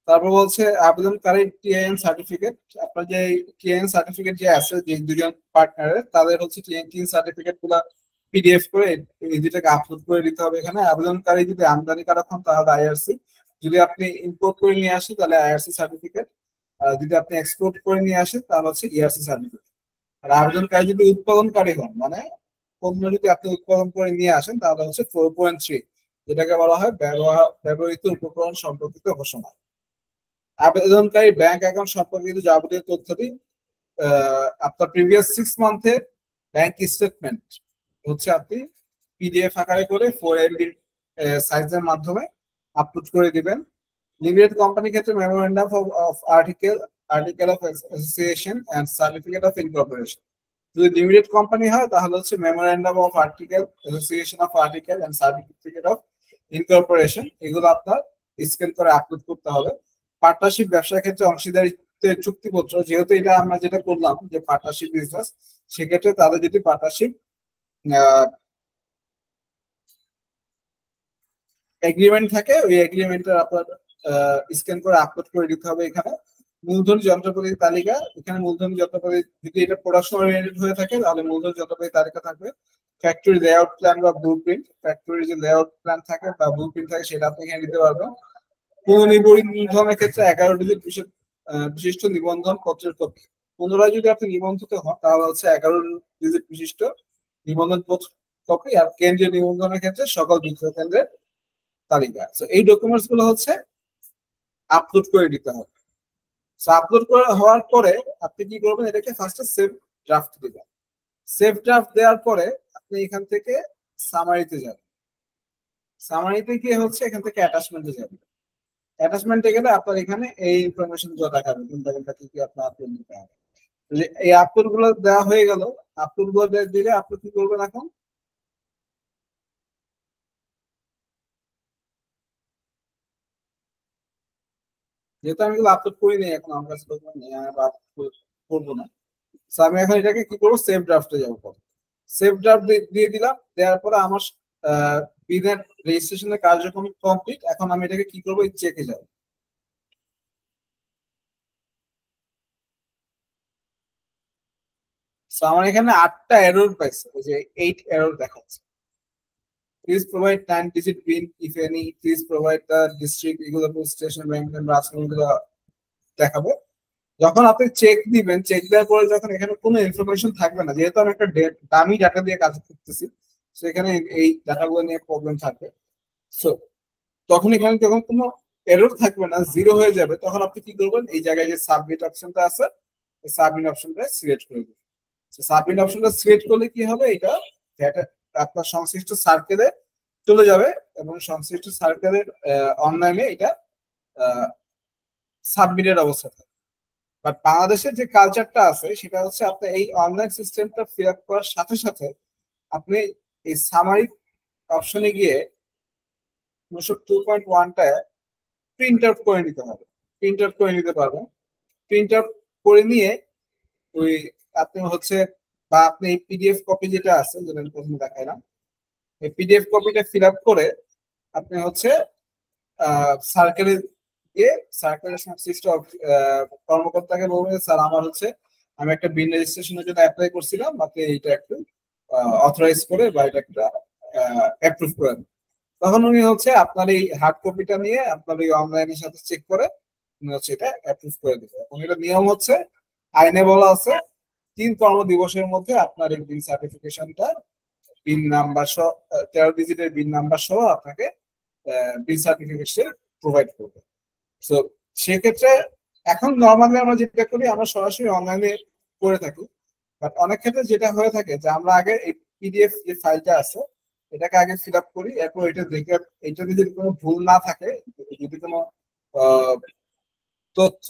তারপর বলছে আবেদনকারী টিআইএন সার্টিফিকেট, আপনার যে টিআইএন সার্টিফিকেট যে আছে যে দুজন পার্টনারের, তাদের হচ্ছে টিআইএন সার্টিফিকেট গুলা পিডিএফ করে এই দুটাকে আপলোড করে দিতে হবে এখানে। আবেদনকারী যদি আমদানিকারক হন তাহলে আইআরসি, যদি আপনি ইম্পোর্ট করে নিয়ে আসেন তাহলে আইআরসি সার্টিফিকেট, আর যদি আপনি এক্সপোর্ট করে নিয়ে আসেন তাহলে হচ্ছে ইআরসি সার্টিফিকেট। আর আবেদনকারী যদি উৎপাদনকারী হন, মানে পণ্য যদি আপনি উৎপাদন করে নিয়ে আসেন তাহলে হচ্ছে 4.3, যেটাকে বলা হয় ব্যবহৃত উপকরণ সম্পর্কিত ঘোষণা। আবেদনকারী ব্যাংক অ্যাকাউন্ট সম্পর্কিত যাবতীয় তথ্যাদি আপনার প্রিভিয়াস 6 মান্থের ব্যাংক স্টেটমেন্ট হচ্ছে আপনি পিডিএফ আকারে করে 4 MB সাইজের মাধ্যমে আপলোড করে দিবেন। লিমিটেড কোম্পানির ক্ষেত্রে memorandum of article of association and certificate of incorporation. যদি লিমিটেড কোম্পানি হয় তাহলে হচ্ছে memorandum of article, association of article and certificate of incorporation, এগুলো আপনার স্ক্যান করে আপলোড করতে হবে। পার্টনারশিপ ব্যবসার ক্ষেত্রে অংশীদারিত্বের চুক্তিপত্র, যেহেতু এটা আমরা যেটা করলাম যে পার্টনারশিপ বিজনেস, সেক্ষেত্রে তাদের যদি পার্টনারশিপ এগ্রিমেন্ট থাকে ওই এগ্রিমেন্টের আপনার স্ক্যান করে আপলোড করে দিতে হবে এখানে। মূলধনী যন্ত্রপাতির তালিকা, এখানে মূলধনী যন্ত্রপাতি যদি এটা প্রোডাকশন ওরিয়েন্টেড হয়ে থাকে তাহলে মূলধনী যন্ত্রপাতির তালিকা থাকবে। ফ্যাক্টরি লেআউট প্ল্যান বা ব্লু প্রিন্ট, ফ্যাক্টরি যে লেআউট প্ল্যান থাকে বা ব্লু প্রিন্ট থাকে সেটা আপনি এখানে দিতে পারবেন। পুনর্নিবন্ধনের ক্ষেত্রে 11 ডিজিট বিশিষ্ট নিবন্ধন পত্রের কপি, পুনরায় যদি আপনি নিবন্ধিত হন তাহলে হচ্ছে 11 ডিজিট বিশিষ্ট নিবন্ধন পত্র কপি। আর কেন্দ্রীয় নিবন্ধনের ক্ষেত্রে সকল বিক্রয় কেন্দ্রের তালিকা। এই ডকুমেন্টস গুলো হচ্ছে আপলোড করে দিতে হবে। আপলোড করে হওয়ার পরে আপনি কি করবেন, এটাকে ফার্স্টে সেভ ড্রাফট দিবেন। সেভ ড্রাফট দেওয়ার পরে আপনি এখান থেকে সামারিতে যাবেন। সামারিতে গিয়ে হচ্ছে এখান থেকে অ্যাটাচমেন্টে যাবেন। অ্যাটাচমেন্টে গেলে আপনার এখানে এই ইনফরমেশন গুলো দেখাবে কোনটা কোনটা কি কি আপনার আপলোড দিতে হবে। এই আপলোড গুলো দেওয়া হয়ে গেল। আপলোড গুলো দিলে আপনি কি করবেন এখন, যেহেতু আমি এগুলো আপলোড করি নাই এখন আমার কাছে করবো না, আমি এখন এটাকে কি করবো, সেভ ড্রাফটে যাবো। সেভ ড্রাফট দিয়ে দিলাম, দেওয়ার পরে আমার বিনের রেজিস্ট্রেশনের কার্যক্রম কমপ্লিট। এখন আমি এটাকে কি করবো, চেকে যাবো। আমার এখানে 8টা এরর পাইছে, ওই যে 8 এরর দেখাচ্ছে। Please provide 9 digit pin if any, please provide the district, এগুলো স্টেশন ব্যাংক ব্রাঞ্চগুলো দেখাবে। যখন আপনি চেক দিবেন, চেক দেওয়ার পরে যখন এখানে কোনো ইনফরমেশন থাকবে না, যেহেতু আমি একটা দামি ডাটা দিয়ে কাজ করতেছি, সো এখানে এই ডাটাগুলো নিয়ে প্রবলেম থাকবে। সো তখন এখানে যখন কোনো এরর থাকবে না, জিরো হয়ে যাবে, তখন আপনি কি করবেন, এই জায়গায় যে সাবমিট অপশনটা আছে এই সাবমিট অপশনটা সিলেক্ট করে দেবেন। সাবমিট অপশনটা সিলেক্ট করলে কি হবে, এটা আপনার সংশ্লিষ্ট সার্কেলে চলে যাবে এবং সংশ্লিষ্ট সার্কেলের অনলাইনে এটা সাবমিটের অবস্থা থাকে। বাট বাংলাদেশের যে কালচারটা আছে সেটা হচ্ছে আপনি এই অনলাইন সিস্টেমটা ফিল আপ করার সাথে সাথে আপনি এই সামারি অপশনে গিয়ে 2.1টায় প্রিন্ট আউট করে নিতে হবে। প্রিন্ট আউট করে নিতে পারবেন। প্রিন্ট আউট করে নিয়ে ওই আপনি হচ্ছে বা আপনি এই পিডিএফ কপি যেটা আছে, যেটা আমি প্রথমে দেখাইলাম, এই পিডিএফ কপিটা ফিল আপ করে আপনি হচ্ছে সার্কেলে গিয়ে সার্কেলের সংশ্লিষ্ট কর্মকর্তাকে বলবেন, স্যার আমার হচ্ছে আমি একটা বিন রেজিস্ট্রেশনের জন্য অ্যাপ্লাই করছিলাম, আপনি এইটা একটু অথরাইজ করে বা এটা একটা অ্যাপ্রুভ করেন। তখন উনি হচ্ছে আপনার এই হার্ড কপিটা নিয়ে আপনার এই অনলাইনের সাথে চেক করে উনি হচ্ছে এটা অ্যাপ্রুভ করে দেবে। এবং এটা নিয়ম হচ্ছে আইনে বলা আছে 3 কর্মদিবসের মধ্যে আপনার এই বিন সার্টিফিকেশনটা বিন নাম্বার সহ 13 ডিজিটের বিন নাম্বার সহ আপনাকে বিল সার্টিফিকেট প্রোভাইড করবে। সো সেক্ষেত্রে এখন নর্মালি আমরা যেটা করি আমরা সরাসরি অনলাইনে করে থাকি, বাট অনেক ক্ষেত্রে যেটা হয়ে থাকে যে আমরা আগে এই পিডিএফ যে ফাইলটা আছে এটাকে আগে ফিল আপ করি, এরপর এটা দেখে এটাতে যদি কোনো ভুল না থাকে, যদি কোনো তথ্য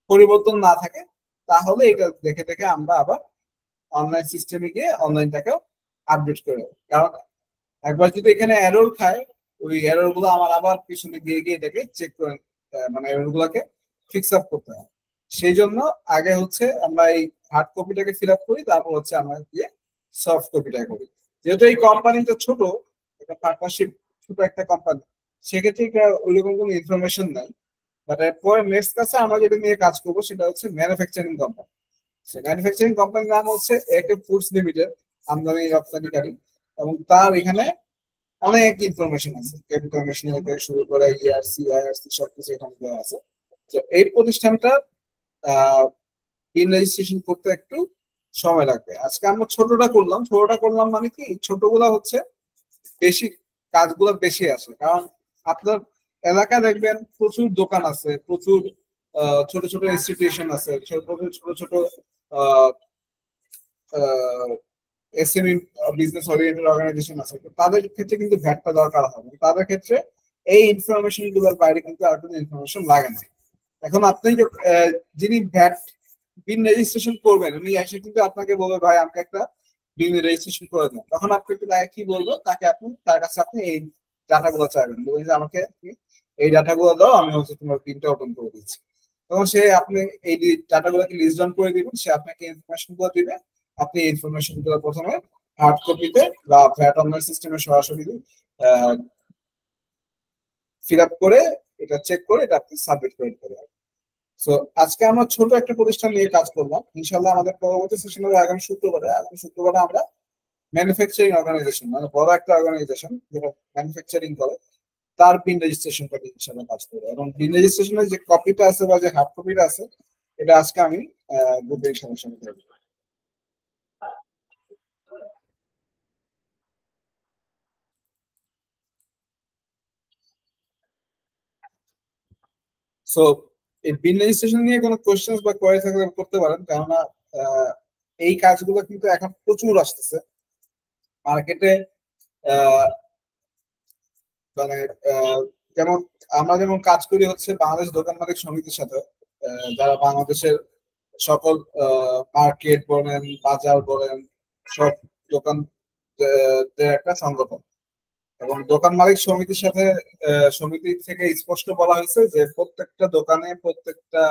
পরিবর্তন না থাকে, তাহলে এটা দেখে দেখে আমরা আবার অনলাইন সিস্টেমে গিয়ে অনলাইনটাকেও আপডেট করে। কারণ একবার যদি এখানে এরর খায়, ওই এরর গুলো আমার আবার পিছনে গিয়ে গিয়ে এটাকে চেক করে, মানে এরর গুলোকে ফিক্স আপ করতে হয়। সেই জন্য আগে হচ্ছে আমরা এই হার্ড কপিটাকে ফিল আপ করি, তারপর হচ্ছে আমরা গিয়ে সফট কপিটা করি। যেহেতু এই কোম্পানিটা ছোট, একটা পার্টনারশিপ ছোট একটা কোম্পানি, সেক্ষেত্রে ওইরকম কোনো ইনফরমেশন নাই। বাট এরপরে নেক্সট কাছে আমরা যেটা নিয়ে কাজ করবো সেটা হচ্ছে ম্যানুফ্যাকচারিং কোম্পানি। ম্যানুফ্যাকচারিং কোম্পানির নাম হচ্ছে একে ফুডস লিমিটেড, আমদানি রপ্তানিকারী, এবং তার এখানে অনেক ইনফরমেশন আছে, ক্যাপিটাল মেশিনারি থেকে শুরু করে ইআরসি আইআরসি সবকিছু এখানে দেওয়া আছে। তো এই প্রতিষ্ঠানটা ইন রেজিস্ট্রেশন করতে একটু সময় লাগবে। আজকে আমরা ছোটটা করলাম মানে কি, ছোটগুলা হচ্ছে বেশি, কাজগুলো বেশি আসে। কারণ আপনার এলাকায় দেখবেন প্রচুর দোকান আছে, প্রচুর ছোট ছোট ইনস্টিটিউশন আছে, ছোট ছোট এসএমই বিজনেস ওরিয়েন্টেড অর্গানাইজেশন আছে, তাদের ক্ষেত্রে কিন্তু ভ্যাটটা দরকার হবে। তাদের ক্ষেত্রে এই ইনফরমেশন গুলোর বাইরে কিন্তু আর কোনো ইনফরমেশন লাগে না। এখন আপনি যিনি ভ্যাট বিন রেজিস্ট্রেশন করবেন, উনি এসে কিন্তু আপনাকে বলবে ভাই আমাকে একটা বিন রেজিস্ট্রেশন করে দেন। তখন আপনি তাকে কি বলবো, তার কাছে আপনি এই ডাটাগুলো চাইবেন, বলবেন যে আমাকে এই ডাটাগুলো দাও, আমি হচ্ছে তোমার বিনটা ওপেন করে দিচ্ছি। তখন সে আপনি এই ডাটাগুলোকে লিস্ট ডাউন করে দিবেন, সে আপনাকে ইনফরমেশন গুলো দিবে। আপনি এই ইনফরমেশন গুলো প্রথমে হার্ড কপিতে বা ভ্যাট অনলাইন সিস্টেমে সরাসরি ফিল আপ করে এটা চেক করে এটা আপনি সাবমিট করে দিতে পারবেন। সো আজকে আমরা ছোট একটা প্রতিষ্ঠান নিয়ে কাজ করলাম। ইনশাআল্লাহ আমাদের পরবর্তী সেশনে আগামী শুক্রবারে আমরা ম্যানুফ্যাকচারিং অর্গানাইজেশন, মানে বড় একটা অর্গানাইজেশন যেটা ম্যানুফ্যাকচারিং করে, তার পিন রেজিস্ট্রেশন করতে ইনশাআল্লাহ কাজ করবো। এবং পিন রেজিস্ট্রেশনের যে কপিটা আছে বা যে হার্ড কপিটা আছে, এটা আজকে আমি গ্রুপে ইনশাআল্লাহ করব। সো এই বিল রেজিস্ট্রেশন নিয়ে কোনো কোয়েশ্চেন বা কোয়ারি থাকলে করতে পারেন, কেননা এই কাজগুলো কিন্তু এখন প্রচুর আসতেছে মার্কেটে। মানে যেমন আমরা যেমন কাজ করি হচ্ছে বাংলাদেশ দোকান মালিক সমিতির সাথে, যারা বাংলাদেশের সকল মার্কেট বলেন, বাজার বলেন, সব দোকান একটা সংগঠন। এবং দোকান মালিক সমিতির সাথে সমিতি থেকে স্পষ্ট বলা হয়েছে যে প্রত্যেকটা দোকানে, প্রত্যেকটা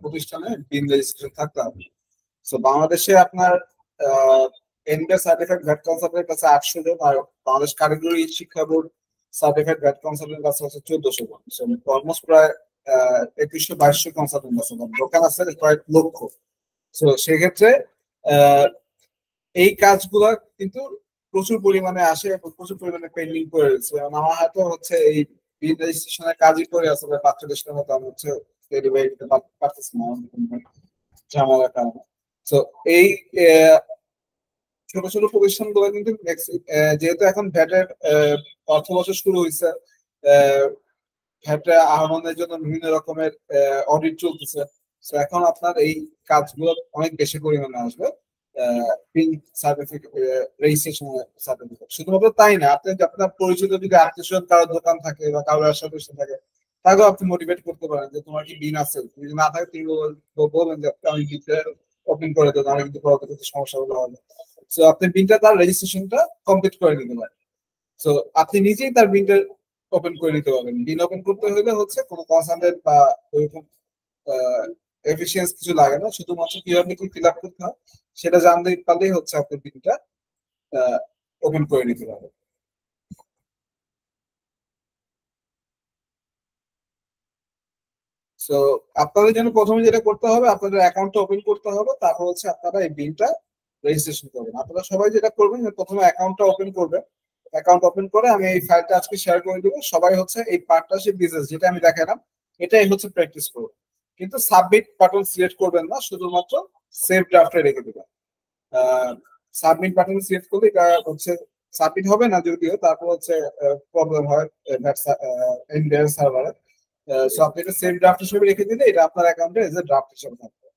প্রতিষ্ঠানে বিন রেজিস্ট্রেশন থাকতে হবে। তো বাংলাদেশে আপনার এনবিআর সার্টিফাইড ভ্যাট কনসালটেন্ট আছে 800 জন, আর বাংলাদেশ কারিগরি শিক্ষা বোর্ড সার্টিফাইড ভ্যাট কনসালটেন্ট আছে হচ্ছে 1400 জন। অলমোস্ট প্রায় 2100-2200 কনসালটেন্ট আছে, দোকান আছে প্রায় লক্ষ। তো সেক্ষেত্রে এই কাজগুলো কিন্তু প্রচুর পরিমাণে আসে এবং প্রচুর পরিমাণে পেন্ডিং করে রয়েছে। এবং আমার হাতে হচ্ছে এই বিল রেজিস্ট্রেশনের কাজই করে আছে প্রায় 45টার মতো, আমি হচ্ছে ডেলিভারি দিতে পারতেছি না ঝামেলার কারণে। তো এই ছোট ছোট প্রতিষ্ঠানগুলো কিন্তু যেহেতু এখন ভ্যাটের অর্থ বছর শুরু হয়েছে, ভ্যাট আহরণের জন্য বিভিন্ন রকমের অডিট চলতেছে। তো এখন আপনার এই কাজগুলো অনেক বেশি পরিমাণে আসবে। রেজিস্ট্রেশন সার্টিফিকেট শুধুমাত্র তাই না, আপনি আপনার পরিচিত যদি আত্মীয় কারোর দোকান থাকে বা কারোর ব্যবসা প্রতিষ্ঠান থাকে, তাকেও আপনি মোটিভেট করতে পারেন যে তোমার কি বিন আছে। যদি না থাকে তিনি বলবেন যে আমি বিনটা ওপেন করে দেবো, আমি কিন্তু পরবর্তীতে সমস্যা হলে হবে। তো আপনি বিনটা তার রেজিস্ট্রেশনটা কমপ্লিট করে নিতে পারেন। তো আপনি নিজেই তার বিনটা ওপেন করে নিতে পারবেন। বিন ওপেন করতে হলে হচ্ছে কোনো কনসালটেন্ট বা ওইরকম এফিসিয়েন্স কিছু লাগে না, শুধুমাত্র কিভাবে কি ফিল আপ করতে হয় সেটা জানতে পারলেই হচ্ছে আপনি বিনটা ওপেন করে নিতে পারবেন। সো আপনাদের জন্য প্রথমে যেটা করতে হবে, আপনাদের অ্যাকাউন্টটা ওপেন করতে হবে, তারপর হচ্ছে আপনারা এই বিলটা রেজিস্ট্রেশন করবেন। আপনারা সবাই যেটা করবেন, প্রথমে অ্যাকাউন্টটা ওপেন করবেন। অ্যাকাউন্ট ওপেন করে আমি এই ফাইলটা আজকে শেয়ার করে দেবো। সবাই হচ্ছে এই পার্টনারশিপ বিজনেস যেটা আমি দেখালাম এটাই হচ্ছে প্র্যাকটিস করবেন, কিন্তু সাবমিট বাটন সিলেক্ট করবেন না, শুধুমাত্র সেভ ড্রাফটে রেখে দেবেন। সাবমিট বাটন সিলেক্ট করলে এটা হচ্ছে সাবমিট হবে না যদিও, তারপর হচ্ছে প্রবলেম হয় ইন্ডিয়ান সার্ভারে। সো আপনি এটা সেভ ড্রাফট হিসেবে রেখে দিলে এটা আপনার অ্যাকাউন্টে এজ এ ড্রাফট হিসেবে থাকবে।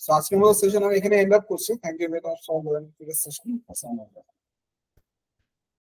সো আজকের মতো সেশন আমি এখানে এন্ড আপ করছি। Thank you very much for session. আসসালামু আলাইকুম।